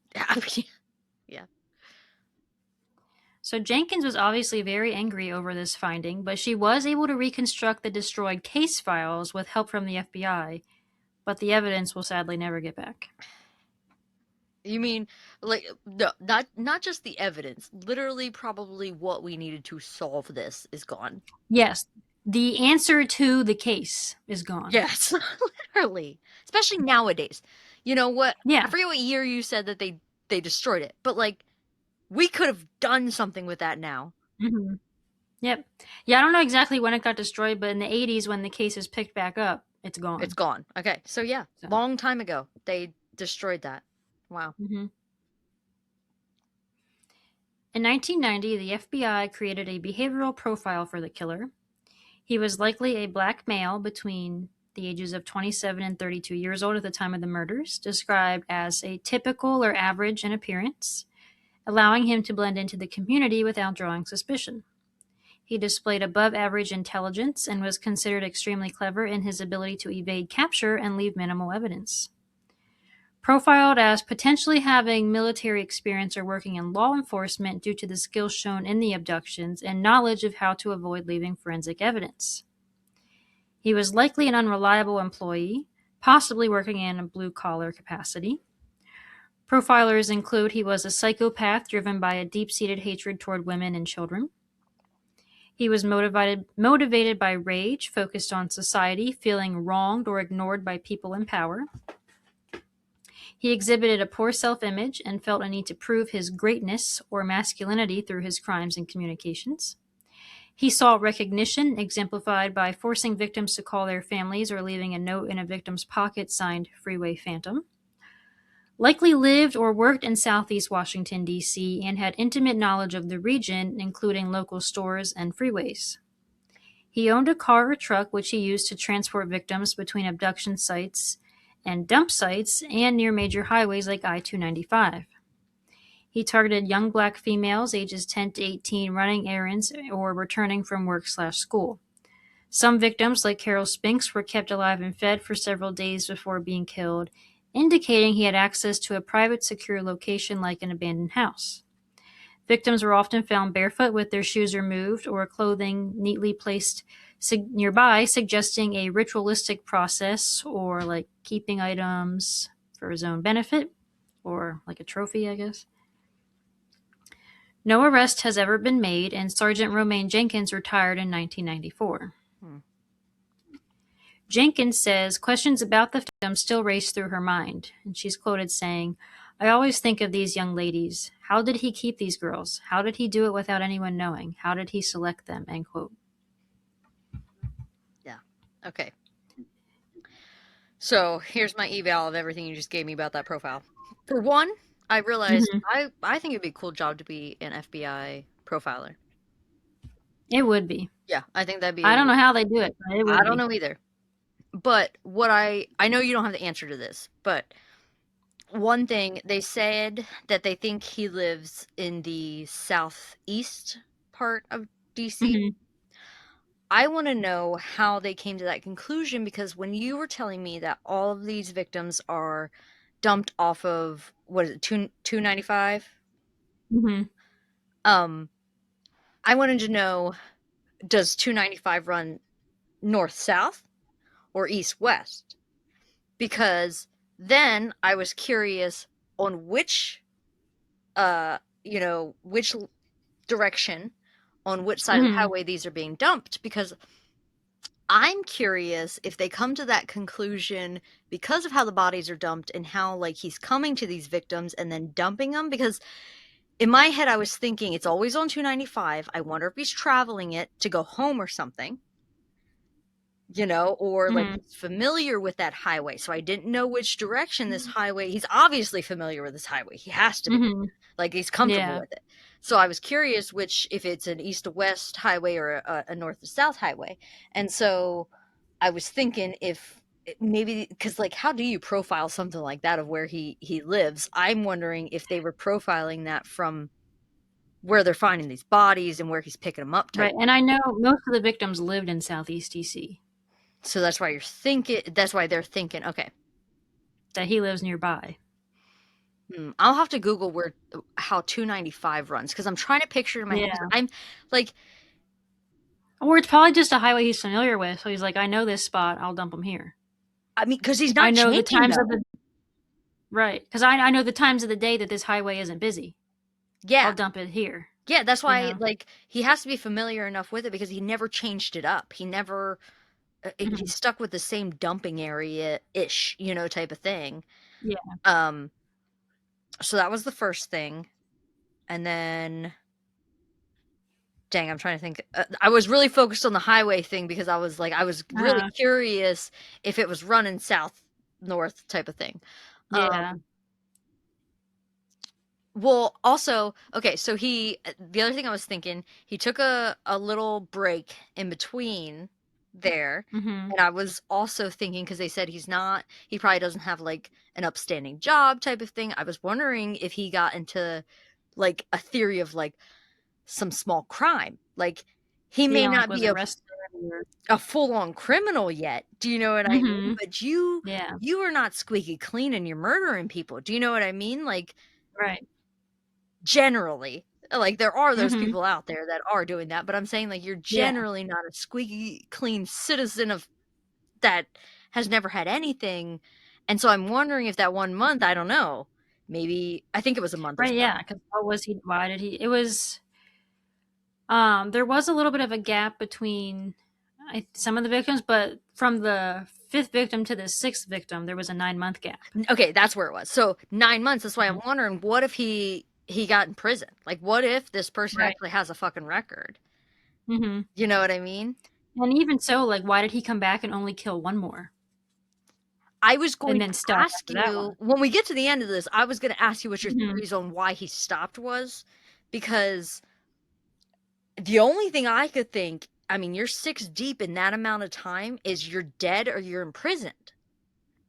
Yeah. So Jenkins was obviously very angry over this finding, but she was able to reconstruct the destroyed case files with help from the FBI, but the evidence will sadly never get back. You mean like no, not just the evidence. Literally, probably what we needed to solve this is gone. Yes, the answer to the case is gone. Yes, literally. Especially nowadays. You know what? I Yeah. forget what year you said that they destroyed it, but like we could have done something with that now. Hmm. Yep. Yeah, I don't know exactly when it got destroyed, but in the 80s, when the case is picked back up, it's It's gone. gone. Okay, so yeah, So. long time ago they destroyed that. Wow. Hmm. In 1990, the FBI created a behavioral profile for the killer. He was likely a black male between the ages of 27 and 32 years old at the time of the murders, described as a typical or average in appearance, allowing him to blend into the community without drawing suspicion. He displayed above average intelligence and was considered extremely clever in his ability to evade capture and leave minimal evidence. Profiled as potentially having military experience or working in law enforcement due to the skills shown in the abductions and knowledge of how to avoid leaving forensic evidence. He was likely an unreliable employee, possibly working in a blue collar capacity. Profilers include he was a psychopath driven by a deep seated hatred toward women and children. He was motivated by rage, focused on society, feeling wronged or ignored by people in power. He exhibited a poor self image and felt a need to prove his greatness or masculinity through his crimes and communications. He sought recognition, exemplified by forcing victims to call their families or leaving a note in a victim's pocket signed Freeway Phantom. Likely lived or worked in Southeast Washington, D.C., and had intimate knowledge of the region, including local stores and freeways. He owned a car or truck which he used to transport victims between abduction sites and dump sites and near major highways like I 295. He targeted young black females ages 10 to 18 running errands or returning from work/school. Some victims, like Carol Spinks, were kept alive and fed for several days before being killed, indicating he had access to a private, secure location like an abandoned house. Victims were often found barefoot with their shoes removed or clothing neatly placed nearby, suggesting a ritualistic process or like keeping items for his own benefit or like a trophy, I guess. No arrest has ever been made, and Sergeant Romaine Jenkins retired in 1994. Hmm. Jenkins says questions about the victim still race through her mind, and she's quoted saying, "I always think of these young ladies. How did he keep these girls? How did he do it without anyone knowing? How did he select them?" End quote. Yeah. Okay. So here's my eval of everything you just gave me about that profile. For one, I realized Mm-hmm. I think it'd be a cool job to be an FBI profiler. It would be. Yeah, I think that'd I be. don't know how they do it, but it I would don't be. know either. But what I know you don't have the answer to this, but one thing they said that they think he lives in the southeast part of DC. Mm-hmm. I want to know how they came to that conclusion because when you were telling me that all of these victims are dumped off of what is it, 295? Mm-hmm. Um, I wanted to know, does 295 run north south or east west? Because then I was curious on which which direction on which side of the Mm-hmm. highway these are being dumped because I'm curious if they come to that conclusion because of how the bodies are dumped and how like he's coming to these victims and then dumping them because in my head I was thinking it's always on 295. I wonder if he's traveling it to go home or something. Or like Mm-hmm. he's familiar with that highway. So I didn't know which direction this highway, he's obviously familiar with this highway. He has to be. Mm-hmm. Like he's comfortable Yeah. with it. So I was curious if it's an east to west highway or a north to south highway. And so I was thinking if maybe because like how do you profile something like that of where he lives? I'm wondering if they were profiling that from where they're finding these bodies and where he's picking them up type. Right. And I know most of the victims lived in Southeast DC, So that's why you're thinking. That's why they're thinking. Okay, that he lives nearby. I'll have to Google how 295 runs because I'm trying to picture it in my head. Yeah. I'm like, Or it's probably just a highway he's familiar with. So he's like, I know this spot. I'll dump him here. I mean, because he's I not know the changing times of though. the right because I know the times of the day that this highway isn't busy. I'll Yeah, dump it here. yeah. That's You why know. like he has to be familiar enough with it because he never changed it up. He never Hmm. he's stuck with the same dumping area ish, type of thing. Yeah. Um, so that was the first thing, and then dang, I'm trying to think. I was really focused on the highway thing because I was really Uh-huh. curious if it was running south north type of thing. Yeah. Well, also, okay, so the other thing I was thinking, he took a little break in between there. Hmm. And I was also thinking, because they said he probably doesn't have like an upstanding job type of thing. I was wondering if he got into like a theory of like some small crime. Like he may Yeah. Like not was be arrested. Or... a full-on criminal yet. Do you know what I mean? Hmm. But you Yeah. you are not squeaky clean and you're murdering people. Do you know what I mean? Like Right. generally. Like there are those Hmm. people out there that are doing that, but I'm saying like you're Yeah. generally not a squeaky clean citizen of that has never had anything. And so I'm wondering if that 1 month, I don't know, maybe I think it was a month or Right. so. Yeah. Because what was he? Why did he? It was. There was a little bit of a gap between some of the victims, but from the fifth victim to the sixth victim, there was a 9 month gap. Okay, that's where it was. So 9 months. That's why I'm Mhm. wondering, what if he got in prison? Like, what if this person Right. actually has a fucking record? Hmm. You know what I mean? And even so, like, why did he come back and only kill one more I was and going then to stop ask after that you one? when we get to the end of this, I was going to ask you what your Hmm. theories on why he stopped was, because the only thing I could think, I mean, you're six deep in that amount of time, is you're dead or you're imprisoned,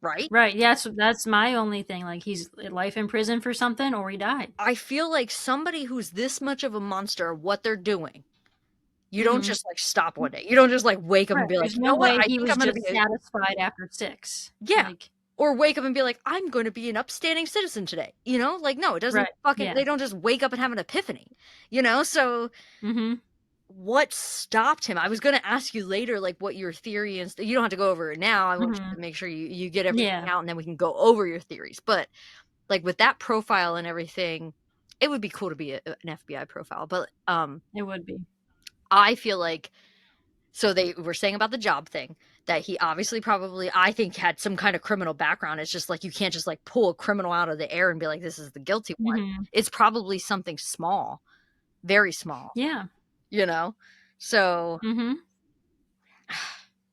right? Right. Yeah, that's my only thing. Like, he's life in prison for something, or he died. I feel like somebody who's this much of a monster, what they're doing, you don't Hmm. just like stop one day. You don't just like wake up and Right. be like, There's you no know what? way I he think was I'm going to just be satisfied after six. yeah. Like, Or wake up and be like, I'm going to be an upstanding citizen today. Like, no, it doesn't right. fucking, Yeah. they don't just wake up and have an epiphany. So Hmm. what stopped him? I was going to ask you later, like what your theory is. You don't have to go over it now. I want you Hmm. to make sure you get everything Yeah. out and then we can go over your theories. But like with that profile and everything, it would be cool to be an FBI profile. But It would be. I feel like, so they were saying about the job thing that he obviously probably, I think, had some kind of criminal background. It's just like you can't just like pull a criminal out of the air and be like, this is the guilty one. Hmm. It's probably something small, very small, Yeah. you know? So Hmm.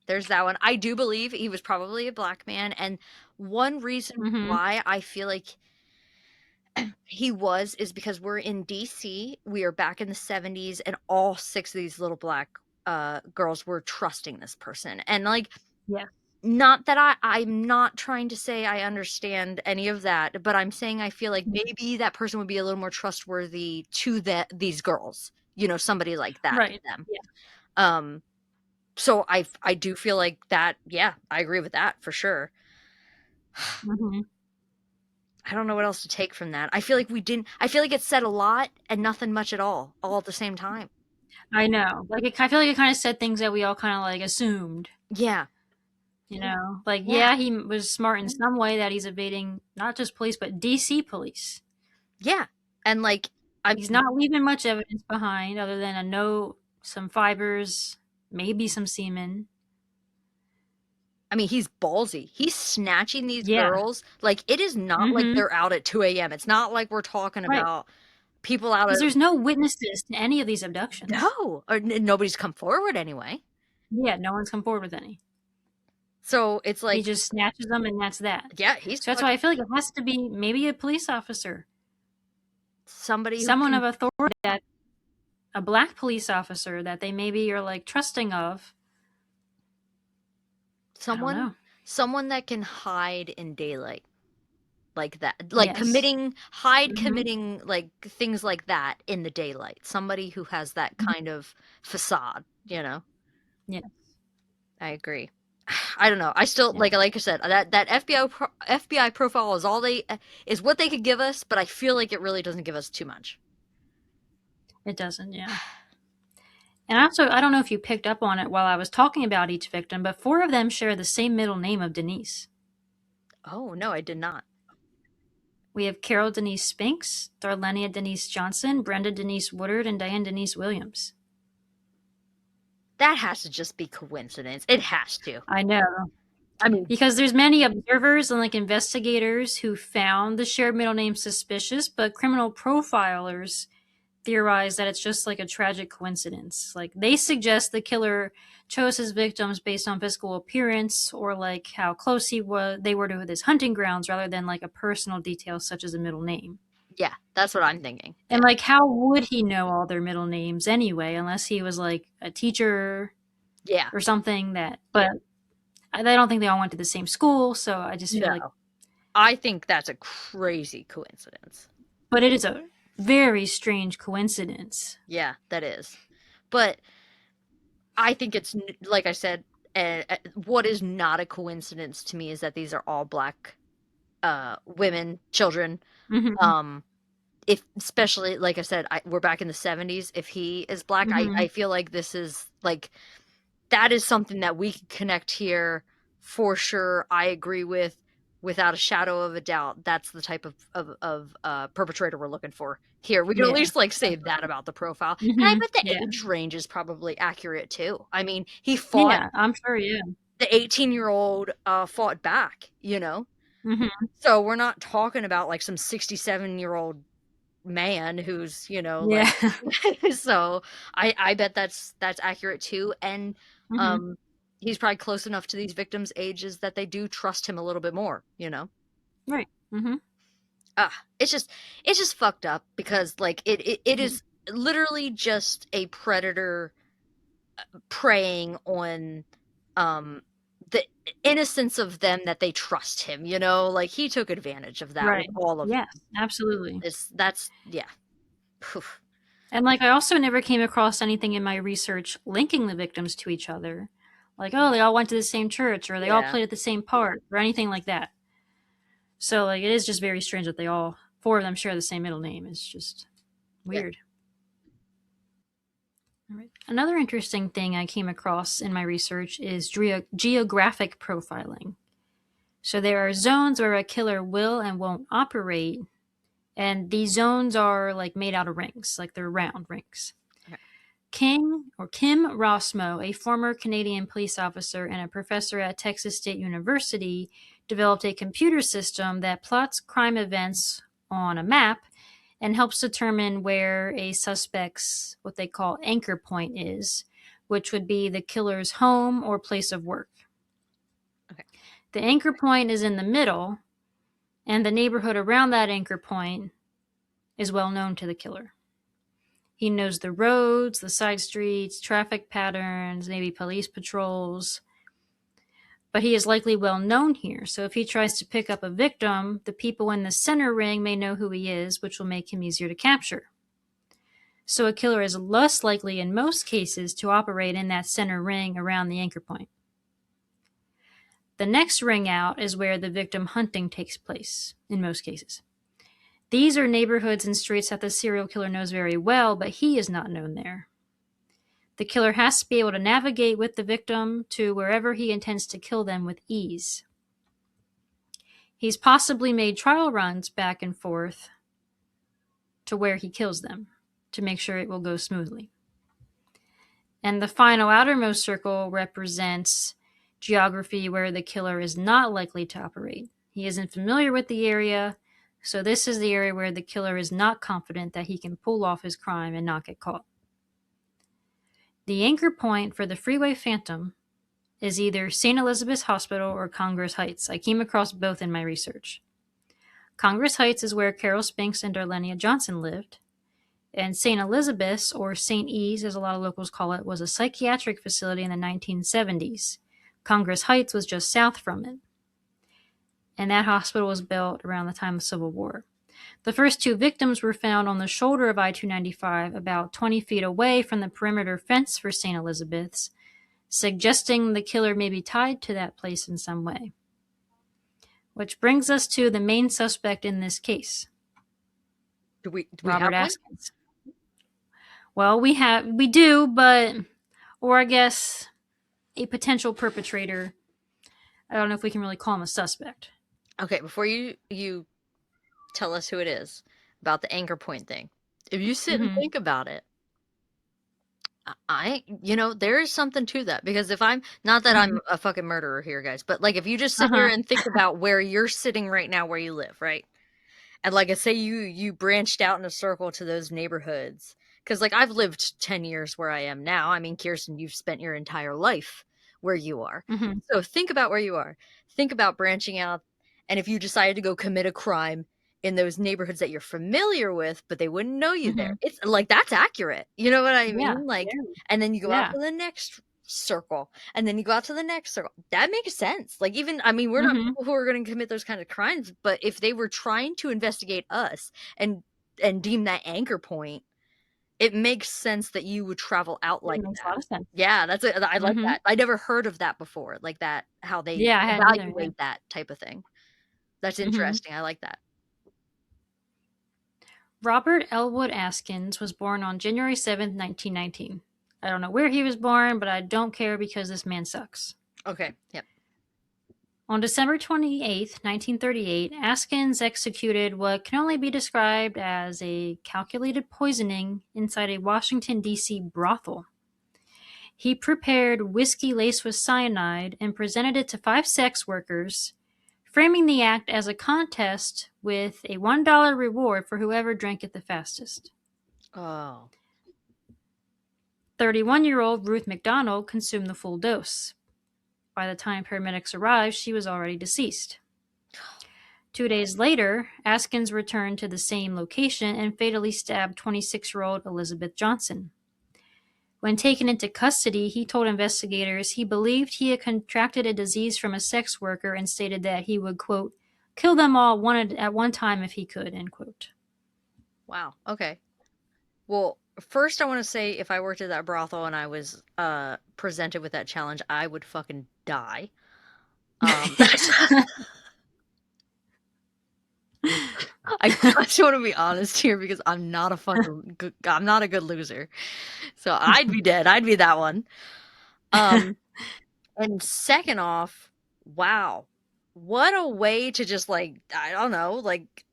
there's that one. I do believe he was probably a black man. And one reason Hmm. why I feel like he was is because we're in DC. We are back in the 70s, and all six of these little black girls were trusting this person. And like, Yeah. not that I'm not trying to say I understand any of that, but I'm saying I feel like maybe that person would be a little more trustworthy to these girls, somebody like that to Right. them. Yeah. Um, so I do feel like that. Yeah, I agree with that for sure. Hmm. I don't know what else to take from that. I feel like I feel like it said a lot and nothing much at all at the same time. I know. Like, I feel like it kind of said things that we all kind of like assumed. Yeah. You know, like, Yeah. yeah, he was smart in some way that he's evading not just police, but DC police. Yeah. And like, I He's mean, not leaving much evidence behind other than a note, some fibers, maybe some semen. he's ballsy. He's snatching these Yeah. girls. Like, it is not like Hmm. they're out at 2 a.m. It's not like we're talking Right. about people out Because at, there's no witnesses to any of these abductions. no, or nobody's come forward anyway. Yeah, no one's come forward with any. So it's He like, just snatches them and that's that. yeah, he's So that's why I feel like it has to be maybe a police officer, somebody who someone can, of authority, that a black police officer that they maybe are like trusting of. I don't someone, know. someone that can hide in daylight like that, like Yes. Hmm. committing like things like that in the daylight. Somebody who has that kind of facade. Yeah. I agree. I don't know. I still Yeah, like I said, that FBI profile is all they is what they could give us, but I feel like it really doesn't give us too much. it doesn't. Yeah. And also, I don't know if you picked up on it while I was talking about each victim, but four of them share the same middle name of Denise. Oh, no, I did not. We have Carol Denise Spinks, Darlenia Denise Johnson, Brenda Denise Woodard, and Diane Denise Williams. That has to just be coincidence. It has to. I know. I mean, Because there's many observers and like investigators who found the shared middle name suspicious, but criminal profilers theorize that it's just like a tragic coincidence. Like they suggest the killer chose his victims based on physical appearance or like how close they were to his hunting grounds rather than like a personal detail such as a middle name. yeah, that's what I'm thinking. And Yeah. like how would he know all their middle names anyway unless he was like a teacher Yeah. or something that but I don't think they all went to the same school, so I just feel like No. I think that's a crazy coincidence. but it is a very strange coincidence. Yeah, that is. But I think it's like I said, what is not a coincidence to me is that these are all black women, children. Mhm. Um if especially like I said, we're back in the 70s. If he is black, I Mhm. feel like this is like that is something that we can connect here for sure. I agree with without a shadow of a doubt. That's the type of perpetrator we're looking for here. We can at Yeah. least like say that about the profile. And I Mhm. bet the Yeah. age range is probably accurate too. I mean, he fought Yeah, I'm sure, yeah. the 18-year-old fought back, you know? Mhm. So we're not talking about like some 67-year-old man who's, Yeah. like so I bet that's accurate too. And Mhm. um he's probably close enough to these victims' ages that they do trust him a little bit more, you know? Right. Mhm. It's just fucked up because like it Mhm. is literally just a predator preying on um the innocence of them that they trust him, like he took advantage of that with Right. all of Yes, absolutely. this. That's yeah. And, like, I also never came across anything in my research linking the victims to each other. Like, "Oh, they all went to the same church," or "They all Yeah. played at the same park," or anything like that. So, like, it is just very strange that they all 4 of them share the same middle name. It's just Yeah. weird. Alright. Another interesting thing I came across in my research is geographic profiling. So there are zones where a killer will and won't operate, and these zones are like made out of rings, like they're round rings. Okay. Kim Rossmo, a former Canadian police officer and a professor at Texas State University, developed a computer system that plots crime events on a map and helps determine where a suspect's what they call anchor point is, which would be the killer's home or place of work. Okay. The anchor point is in the middle, and the neighborhood around that anchor point is well known to the killer. He knows the roads, the side streets, traffic patterns, maybe police patrols, but he is likely well known here. So if he tries to pick up a victim, the people in the center ring may know who he is, which will make him easier to capture. So a killer is less likely in most cases to operate in that center ring around the anchor point. The next ring out is where the victim hunting takes place, in most cases. These are neighborhoods and streets that the serial killer knows very well, but he is not known there. The killer has to be able to navigate with the victim to wherever he intends to kill them with ease. He's possibly made trial runs back and forth to where he kills them to make sure it will go smoothly. And the final outermost circle represents geography where the killer is not likely to operate. He isn't familiar with the area, so this is the area where the killer is not confident that he can pull off his crime and not get caught. The anchor point for the Freeway Phantom is either St. Elizabeth's Hospital or Congress Heights. I came across both in my research. Congress Heights is where Carol Spinks and Darlenia Johnson lived, and St. Elizabeth's, or St. E's as a lot of locals call it, was a psychiatric facility in the 1970s. Congress Heights was just south from it, and that hospital was built around the time of the Civil War. The first 2 victims were found on the shoulder of I-295, about 20 feet away from the perimeter fence for St. Elizabeth's, suggesting the killer may be tied to that place in some way. Which brings us to the main suspect in this case, Do we Robert have one? Askins. Well, we do, but, or I guess a potential perpetrator. I don't know if we can really call him a suspect. Okay, before you tell us who it is about the anchor point thing, if you sit and Mm-hmm. think about it, there is something to that because if I'm not that Mm-hmm. I'm a fucking murderer here, guys, but like if you just sit here Uh-huh. and think about where you're sitting right now, where you live, right? And like I say, you branched out in a circle to those neighborhoods because like I've lived 10 years where I am now. I mean, Kirsten, you've spent your entire life where you are. Mm-hmm. So think about where you are. Think about branching out, and if you decided to go commit a crime in those neighborhoods that you're familiar with, but they wouldn't know you there. Mm-hmm. It's like that's accurate. You know what I Yeah. mean? Like, Very. and then you go out Yeah. to the next circle and then you go out to the next circle. That makes sense. Like even I mean, we're not Mm-hmm. people who are going to commit those kind of crimes, but if they were trying to investigate us and deem that anchor point, it makes sense that you would travel out It like makes a that. lot of sense. Yeah, I like Mm-hmm. that. I never heard of that before. Like that how they Yeah, I hadn't either. Yeah. evaluate that type of thing. That's Mm-hmm. interesting. I like that. Robert Elwood Askins was born on January 7th, 1919. I don't know where he was born, but I don't care because this man sucks. Okay. Yep. On December 28th, 1938, Askins executed what can only be described as a calculated poisoning inside a Washington, D.C. brothel. He prepared whiskey laced with cyanide and presented it to 5 sex workers, framing the act as a contest with a $1 reward for whoever drank it the fastest. Oh. 31-year-old Ruth McDonald consumed the full dose. By the time paramedics arrived, she was already deceased. 2 days later, Askins returned to the same location and fatally stabbed 26-year-old Elizabeth Johnson. When taken into custody, he told investigators he believed he had contracted a disease from a sex worker and stated that he would, quote, kill them all at one time if he could, end quote. Wow. Okay. Well, first I want to say if I worked at that brothel and I was presented with that challenge, I would fucking die. I just want to be honest here because I'm not a fucking good, I'm not a good loser. So I'd be dead. I'd be that one. And second off, wow. What a way to just like I don't know, like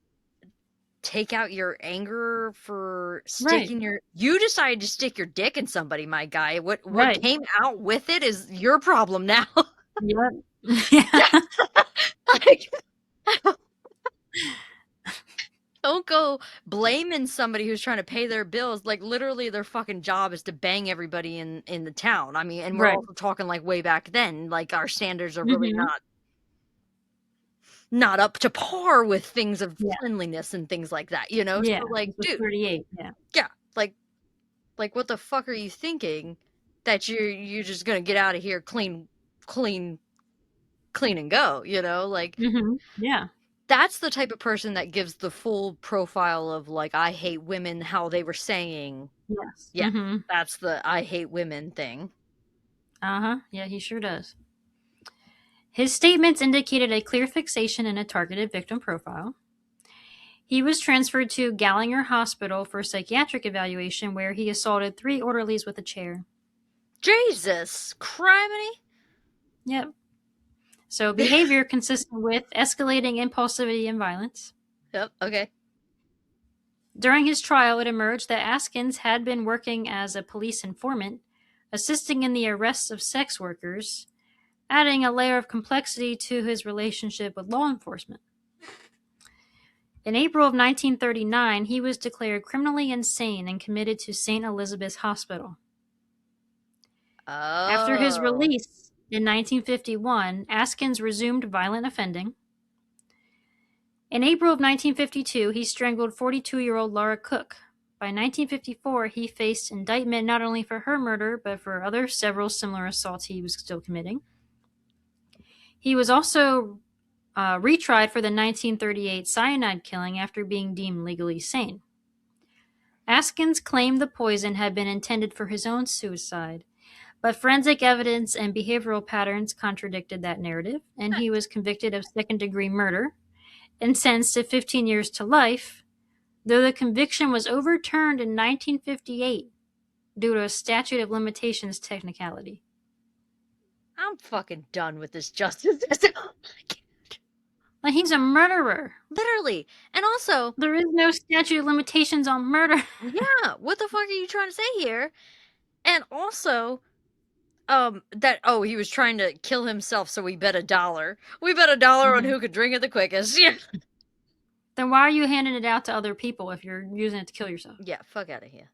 take out your anger for Right, sticking your you decided to stick your dick in somebody, my guy. What right. came out with it is your problem now. Yep. Yeah. Like, don't go blaming somebody who's trying to pay their bills. Like literally their fucking job is to bang everybody in the town. I mean, and we're Right. also talking like way back then. Like our standards are really Mm-hmm. not up to par with things of Yeah. cleanliness and things like that, you know? Yeah. So like, This was dude, 38. Yeah. yeah, like what the fuck are you thinking that you're just gonna get out of here clean clean and go, you know? Like Mm-hmm. Yeah. that's the type of person that gives the full profile of like I hate women how they were saying. Yes. Yeah, Mm-hmm. that's the I hate women thing. Uh-huh. Yeah, he sure does. His statements indicated a clear fixation and a targeted victim profile. He was transferred to Gallinger Hospital for psychiatric evaluation, where he assaulted 3 orderlies with a chair. Jesus, criminy. Yep. So behavior consistent with escalating impulsivity and violence. Yep, okay. During his trial, it emerged that Askins had been working as a police informant, assisting in the arrests of sex workers, adding a layer of complexity to his relationship with law enforcement. In April of 1939, he was declared criminally insane and committed to St. Elizabeth's Hospital. After his Oh. release in 1951, Askins resumed violent offending. In April of 1952, he strangled 42-year-old Laura Cook. By 1954, he faced indictment not only for her murder, but for other several similar assaults he was still committing. He was also retried for the 1938 cyanide killing after being deemed legally sane. Askins claimed the poison had been intended for his own suicide, But forensic evidence and behavioral patterns contradicted that narrative, and he was convicted of second-degree murder and sentenced to 15 years to life, though the conviction was overturned in 1958 due to a statute of limitations technicality. I'm fucking done with this justice system. Like, he's a murderer. Literally. And also, there is no statute of limitations on murder. Yeah, what the fuck are you trying to say here? And also, he was trying to kill himself, so we bet $1. We bet $1 on who could drink it the quickest. Yeah. Then why are you handing it out to other people if you're using it to kill yourself? Yeah, fuck out of here.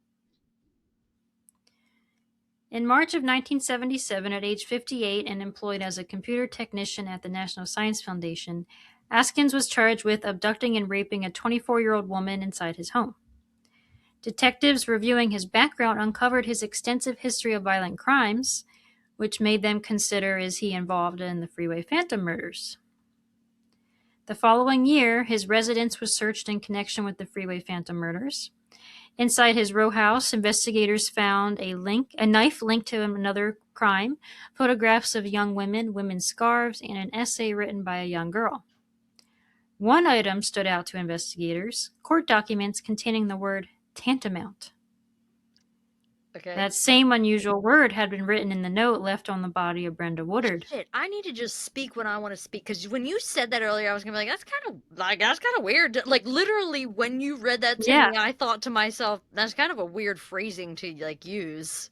In March of 1977, at age 58 and employed as a computer technician at the National Science Foundation, Askins was charged with abducting and raping a 24-year-old woman inside his home. Detectives reviewing his background uncovered his extensive history of violent crimes, which made them consider, is he involved in the Freeway Phantom murders? The following year, his residence was searched in connection with the Freeway Phantom murders. Inside his row house, investigators found a knife linked to another crime, photographs of young women, women's scarves, and an essay written by a young girl. One item stood out to investigators: court documents containing the word tantamount. Okay. That same unusual word had been written in the note left on the body of Brenda Woodard. Shit, I need to just speak when I want to speak, because when you said that earlier, I was gonna be like, that's kind of weird. Like, literally, when you read that to me, I thought to myself, that's kind of a weird phrasing to like use.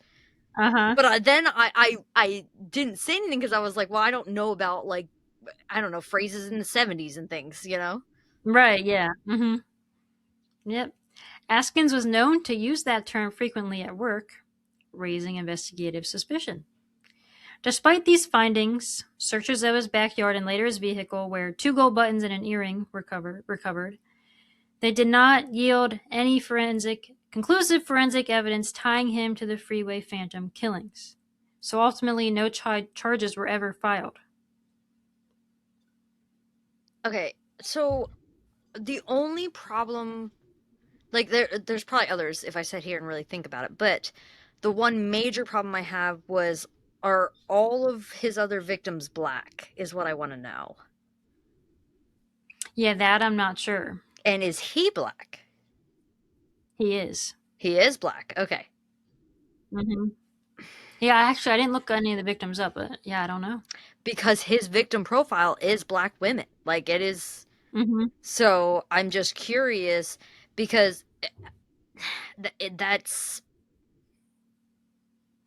But then I didn't say anything because I was like, well, I don't know about, like, I don't know, phrases in the 70s and things, you know? Right, yeah. Yep. Askins was known to use that term frequently at work, raising investigative suspicion. Despite these findings, searches of his backyard and later his vehicle, where 2 gold buttons and an earring were recovered, they did not yield any conclusive forensic evidence tying him to the Freeway Phantom killings. So ultimately, no charges were ever filed. Okay, so the only problem, like, there's probably others if I sit here and really think about it, but the one major problem I have was, are all of his other victims black, is what I want to know. Yeah, that I'm not sure. And is he black? He is. He is black. Okay. Yeah, actually, I didn't look any of the victims up, but yeah, I don't know. Because his victim profile is black women. Like, it is. So I'm just curious, because that's,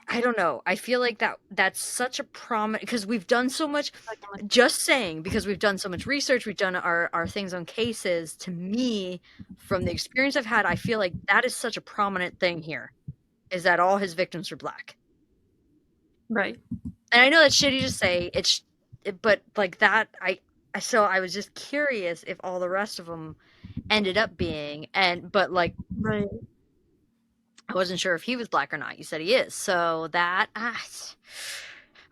I don't know. I feel like that's such a prominent, because we've done so much, just saying, because we've done so much research, we've done our things on cases. To me, from the experience I've had, I feel like that is such a prominent thing here, is that all his victims are black. Right. And I know that's shitty to say, but like that, so I was just curious if all the rest of them ended up being, but like, right. I wasn't sure if he was black or not. You said he is. So that,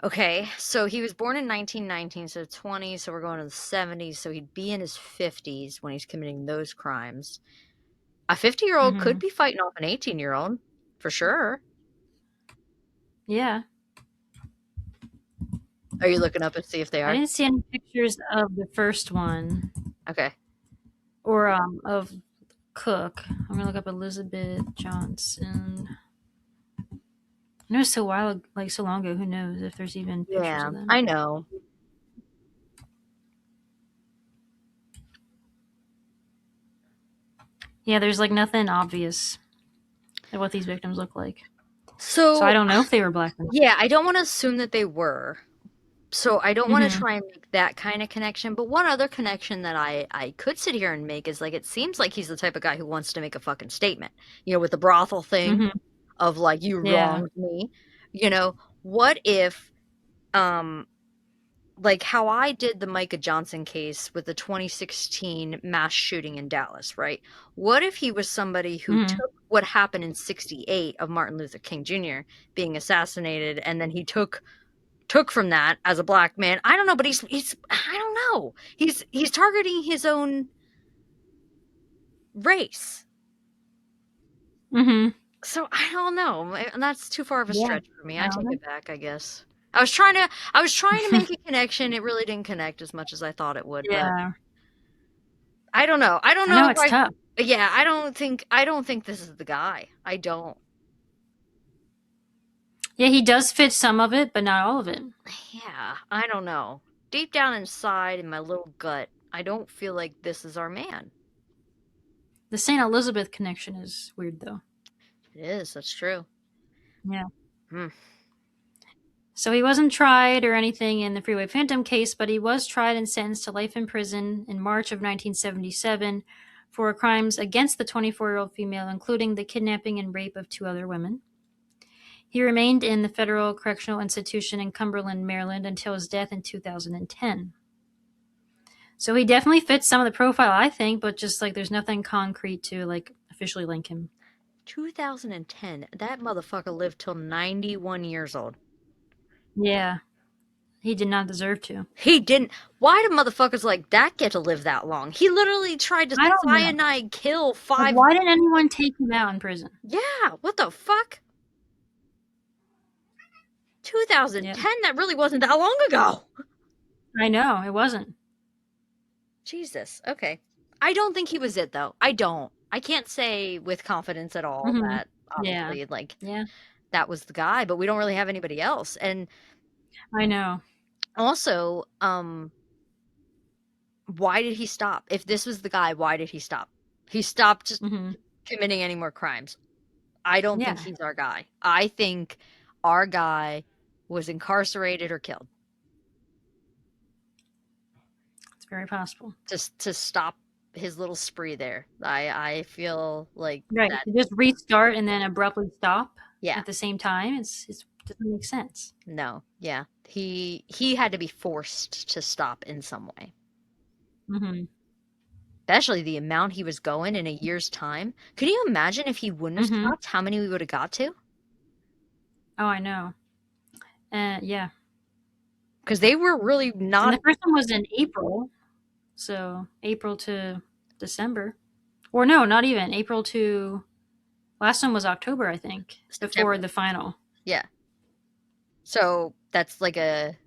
okay. So he was born in 1919, so 20. So we're going to the 70s. So he'd be in his 50s when he's committing those crimes. A 50-year-old could be fighting off an 18-year-old, for sure. Yeah. Are you looking up and see if they are? I didn't see any pictures of the first one. Okay. Or of Cook. I'm gonna look up Elizabeth Johnson. I know it's so long ago. Who knows if there's even pictures of them? I know. Yeah, there's like nothing obvious of what these victims look like. So I don't know if they were black or not. Yeah, I don't want to assume that they were. So I don't want to try and make that kind of connection. But one other connection that I could sit here and make is, like, it seems like he's the type of guy who wants to make a fucking statement. You know, with the brothel thing of, like, you wronged me. You know, what if, like how I did the Micah Johnson case with the 2016 mass shooting in Dallas, right? What if he was somebody who took what happened in 68 of Martin Luther King Jr. being assassinated, and then he took from that as a black man? I don't know, but he's I don't know. He's targeting his own race. So I don't know. And that's too far of a Yeah. stretch for me. I I don't take know. it back, I guess. I was trying to make a connection. It really didn't connect as much as I thought it would, but Yeah. I don't know. I don't I know know if it's tough. yeah, I don't think this is the guy. I don't. Yeah, he does fit some of it, but not all of it. Yeah, I don't know. Deep down inside in my little gut, I don't feel like this is our man. The St. Elizabeth connection is weird, though. It is, that's true. Yeah. Hmm. So he wasn't tried or anything in the Freeway Phantom case, but he was tried and sentenced to life in prison in March of 1977 for crimes against the 24-year-old female, including the kidnapping and rape of two other women. He remained in the Federal Correctional Institution in Cumberland, Maryland until his death in 2010. So he definitely fits some of the profile, I think, but just like there's nothing concrete to like officially link him. 2010. That motherfucker lived till 91 years old. Yeah, he did not deserve to. He didn't. Why do motherfuckers like that get to live that long? He literally tried to I don't know. cyanide kill Like, five. why didn't anyone take him out in prison? Yeah, what the fuck? Yeah, 2010? That really wasn't that long ago. I know it wasn't. Jesus. Okay. I don't think he was it though. I don't. I can't say with confidence at all Hmm. that Yeah, obviously like yeah, that was the guy, but we don't really have anybody else. And I know. also, why did he stop? If this was the guy, why did he stop? He stopped Hmm. committing any more crimes. I don't think Yeah, he's our guy. I think our guy was incarcerated or killed it's very possible. just to stop his little spree there. I feel like Right, that. to just restart and then abruptly stop Yeah. at the same time, it doesn't make sense. No. Yeah. He had to be forced to stop in some way. Hmm. Especially the amount he was going in a year's time. Could you imagine if he wouldn't have Hmm. stopped, how many we would have got to? Oh, I know. Yeah, Because they were really and not the first one was in April, so April to December, or no, not even April to. Last one was October, I think, before September. the final. Yeah. So that's like a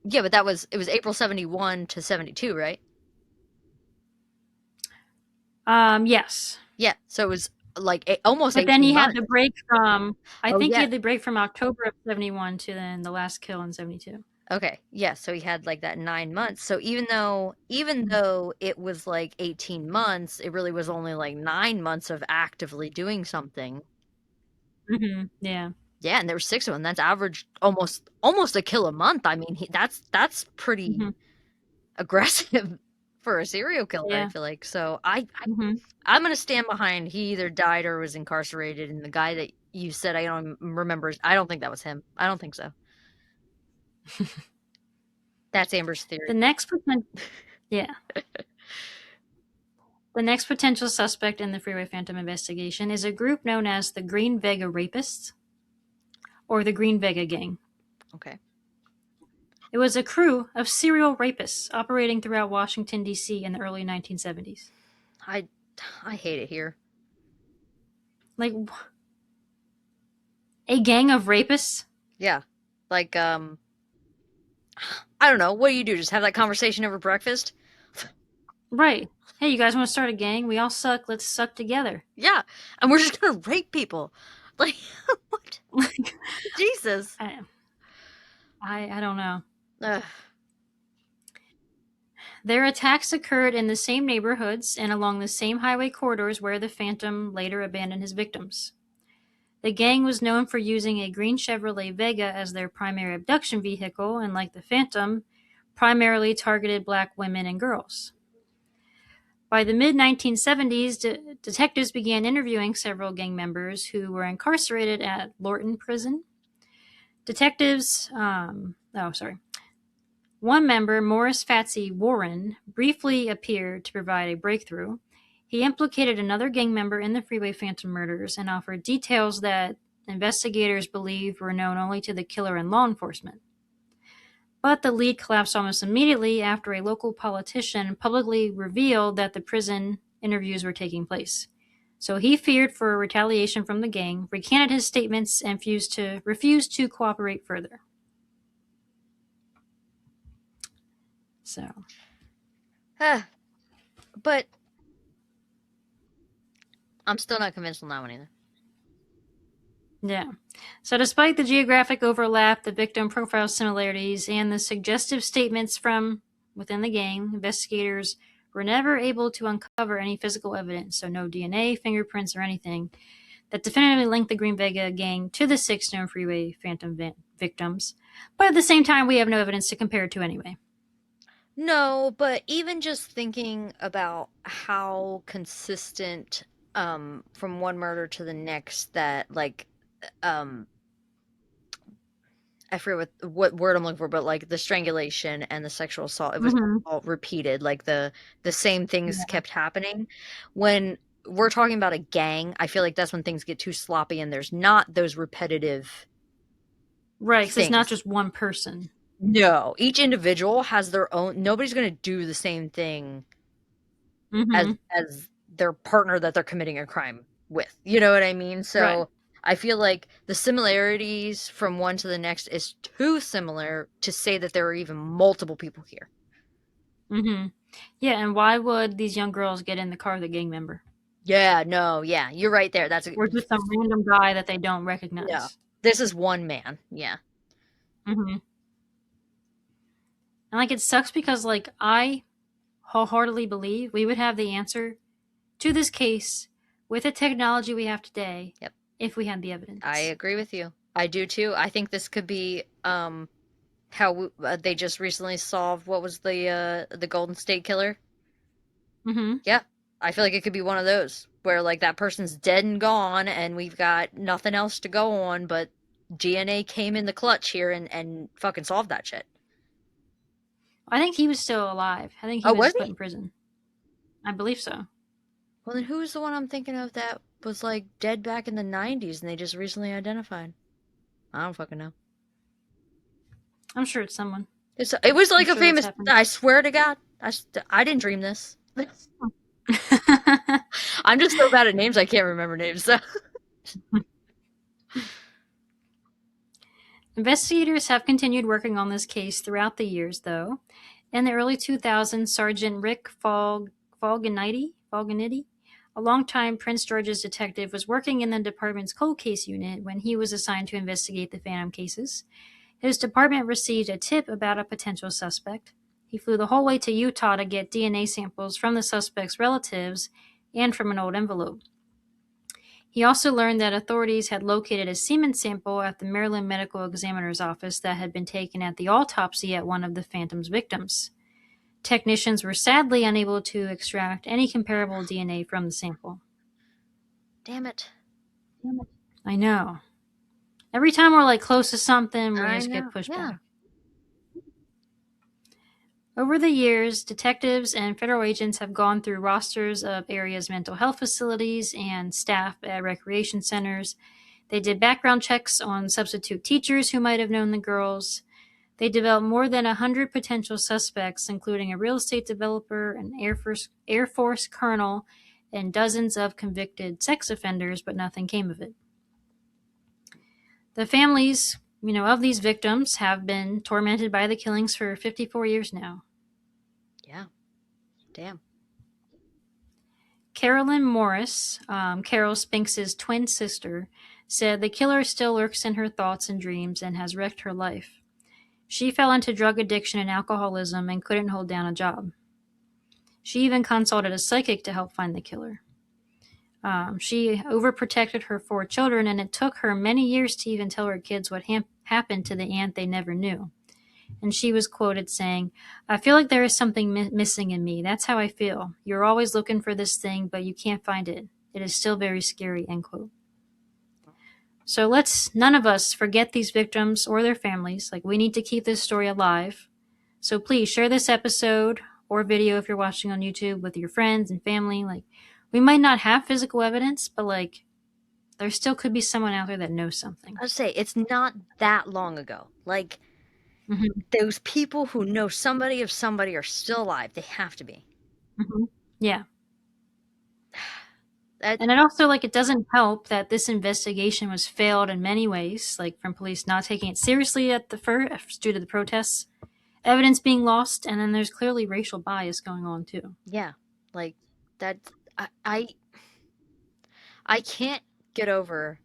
yeah, but it was April 71 to 72, right? Yes, Yeah. So it was like almost but then 18 he had months. the break from. I Oh think he yeah. had the break from October of 71 to then the last kill in 72. Okay. Yeah, so he had like that 9 months. So even though it was like 18 months, it really was only like 9 months of actively doing something. Hmm. Yeah. Yeah, and there were six of them. That's average almost a kill a month. I mean, that's pretty Hmm. aggressive for a serial killer, I Yeah. feel like. So I Hmm. I'm gonna stand behind he either died or was incarcerated. And the guy that you said I don't remember, I don't think that was him. I don't think so. That's Amber's The theory. next potential. Yeah. The next potential suspect in the Freeway Phantom investigation is a group known as the Green Vega Rapists or the Green Vega Gang. Okay. It was a crew of serial rapists operating throughout Washington, D.C. in the early 1970s. I I hate it here. Like, a gang of rapists? Yeah. Like I don't know. What do you do? Just have that conversation over breakfast? Right. Hey, you guys want to start a gang? We all suck. Let's suck together. Yeah. And we're just gonna rape people. Like what? Jesus. I, I don't know. Ugh. Their attacks occurred in the same neighborhoods and along the same highway corridors where the Phantom later abandoned his victims. The gang was known for using a green Chevrolet Vega as their primary abduction vehicle, and like the Phantom, primarily targeted black women and girls. By the mid 1970s, detectives began interviewing several gang members who were incarcerated at Lorton Prison. Detectives, one member, Morris Fatsy Warren, briefly appeared to provide a breakthrough. He implicated another gang member in the Freeway Phantom murders and offered details that investigators believed were known only to the killer and law enforcement. But the lead collapsed almost immediately after a local politician publicly revealed that the prison interviews were taking place. So he feared for retaliation from the gang, recanted his statements, and refused to cooperate further. So, but I'm still not convinced on that one either. yeah. So, despite the geographic overlap, the victim profile similarities, and the suggestive statements from within the gang, investigators were never able to uncover any physical evidence, so no DNA, fingerprints, or anything that definitively linked the Green Vega gang to the 6 known Freeway Phantom victims. But at the same time, we have no evidence to compare it to anyway. No, but even just thinking about how consistent from one murder to the next that like I forget what word I'm looking for, but like the strangulation and the sexual assault, it was Mm-hmm. all repeated. Like the same things Yeah. kept happening. When we're talking about a gang, I feel like that's when things get too sloppy and there's not those repetitive Right, because it's not things. just one person. No, each individual has their own. Nobody's going to do the same thing Mm-hmm. as their partner that they're committing a crime with. You know what I mean? Right. So I feel like the similarities from one to the next is too similar to say that there are even multiple people here. Mm-hmm. Yeah, and why would these young girls get in the car with a gang member? Yeah, no, yeah, you're right there. That's a Or just some random guy that they don't no. recognize. This is one man. Yeah. Mm-hmm. And like it sucks because like I wholeheartedly believe we would have the answer to this case with the technology we have today Yep. if we had the I evidence. agree with you. I do too. I think this could be how they just recently solved what was the Golden State Killer. Mm-hmm. Yeah. I feel like it could be one of those where like that person's dead and gone and we've got nothing else to go on, but DNA came in the clutch here and fucking solved that shit. I think he was still alive. I think he Oh, was was just put he? in prison. I believe so. Well, then who's the one I'm thinking of that was like dead back in the 90s and they just recently identified? I don't fucking know. I'm sure it's someone. It was I'm like a sure that's famous, happened. I swear to God, I didn't dream this. I'm just so bad at names, I can't remember names. So. Investigators have continued working on this case throughout the years, though. In the early 2000s, Sergeant Rick Falganitti, a longtime Prince George's detective, was working in the department's cold case unit when he was assigned to investigate the Phantom cases. His department received a tip about a potential suspect. He flew the whole way to Utah to get DNA samples from the suspect's relatives and from an old envelope. He also learned that authorities had located a semen sample at the Maryland Medical Examiner's office that had been taken at the autopsy at one of the Phantom's victims. Technicians were sadly unable to extract any comparable DNA from the sample. Damn it. I know. Every time we're like close to something, we I just get know. pushed Yeah. back. Over the years, detectives and federal agents have gone through rosters of areas' mental health facilities and staff at recreation centers. They did background checks on substitute teachers who might have known the girls. They developed more than 100 potential suspects, including a real estate developer, an Air Force colonel, and dozens of convicted sex offenders, but nothing came of it. The families, of these victims have been tormented by the killings for 54 years now. Yeah. Damn. Carolyn Morris, Carol Spinks's twin sister, said the killer still lurks in her thoughts and dreams and has wrecked her life. She fell into drug addiction and alcoholism and couldn't hold down a job. She even consulted a psychic to help find the killer. She overprotected her 4 children, and it took her many years to even tell her kids what happened to the aunt they never knew. And she was quoted saying, "I feel like there is something missing in me. That's how I feel. You're always looking for this thing, but you can't find it. It is still very scary," end quote. So let's none of us forget these victims or their families. Like, we need to keep this story alive. So please share this episode or video if you're watching on YouTube with your friends and family. Like, we might not have physical evidence, but like there still could be someone out there that knows something. I'll say it's not that long ago. Like Mm-hmm. those people who know somebody of somebody are still alive. They have to be. Mm-hmm. Yeah. That And it also, like, it doesn't help that this investigation was failed in many ways, like from police not taking it seriously at the first due to the protests, evidence being lost, and then there's clearly racial bias going on too. yeah, like that. I I can't get over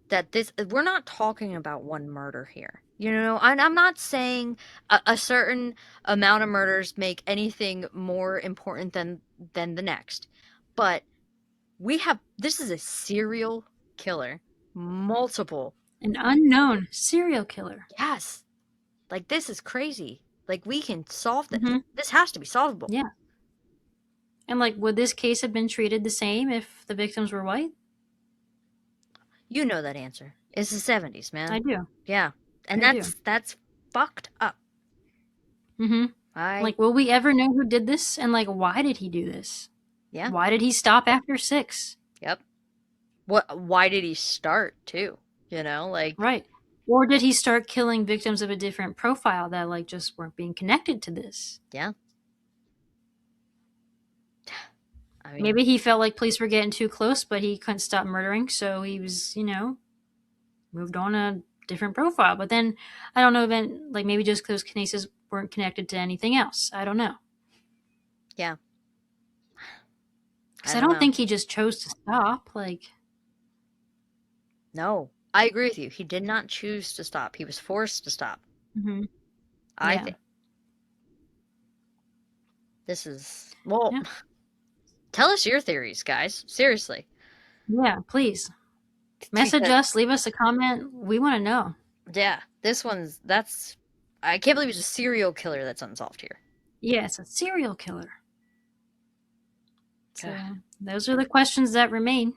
that we're not talking about one murder here. You know, and I'm not saying a certain amount of murders make anything more important than the next. But this is a serial killer. Multiple. An unknown serial killer. Yes. Like this is crazy. Like we can solve this. Mm-hmm. This has to be solvable. Yeah. And, like, would this case have been treated the same if the victims were white? You know that answer. It's the 70s, I man. do. Yeah. And I do. that's fucked up. Mm-hmm. I Like, will we ever know who did this? And, like, why did he do this? Yeah. Why did he stop after 6? Yep. Why did he start too? You know, like Right. Or did he start killing victims of a different profile that, like, just weren't being connected to this? yeah. I mean, Maybe he felt like police were getting too close, but he couldn't stop murdering, so he was, moved on a different profile. But then, I don't know, like, maybe just those cases weren't connected to anything else. I don't know. yeah. Because I don't think he just chose to stop. Like, no, I agree with you. He did not choose to stop. He was forced to stop. mm-hmm. I Yeah. think this is well. Yeah. Tell us your theories, guys. Seriously. Yeah, please. Message us, leave us a comment. We want to know. Yeah, that's. I can't believe it's a serial killer that's unsolved here. Yeah, it's a serial killer. So those are the questions that remain.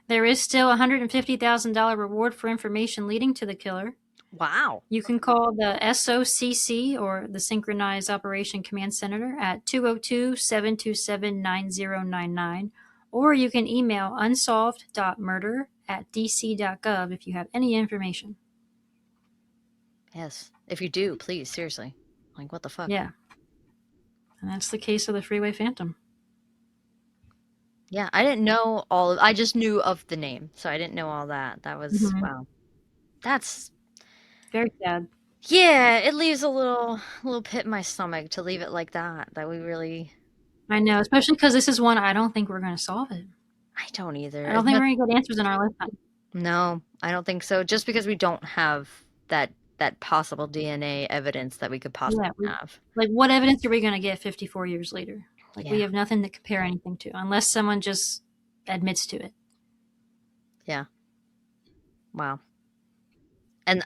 There is still a $150,000 reward for information leading to the killer. Wow. You can call the SOCC, or the Synchronized Operation Command Center, at 202-727-9099, or you can email unsolved.murder@dc.gov if you have any information. Yes. If you do, please, seriously. Like, what the fuck? Yeah. And that's the case of the Freeway Phantom. Yeah, I didn't know I just knew of the name, so I didn't know all that. That was, wow. That's very sad. Yeah, it leaves a little pit in my stomach to leave it like that we really. I know, especially because this is one I don't think we're going to solve it. I don't either. I don't think we're going to get answers in our lifetime. No, I don't think so. Just because we don't have that possible DNA evidence that we could possibly have. Like, what evidence are we going to get 54 years later? Like, we have nothing to compare anything to unless someone just admits to it. Yeah. Wow. And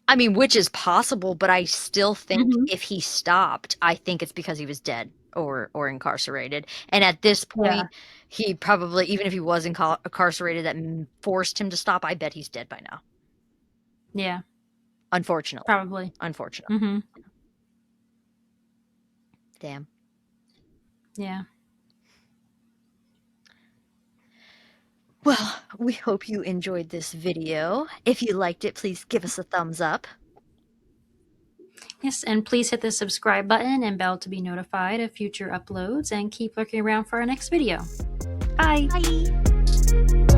I mean, which is possible, but I still think if he stopped, I think it's because he was dead or incarcerated. And at this point, he probably, even if he was incarcerated, that forced him to stop, I bet he's dead by now. Yeah. Unfortunately. Probably. Unfortunately. Mm-hmm. Damn. Yeah. Well, we hope you enjoyed this video. If you liked it, please give us a thumbs up. Yes, and please hit the subscribe button and bell to be notified of future uploads, and keep looking around for our next video. Bye! Bye!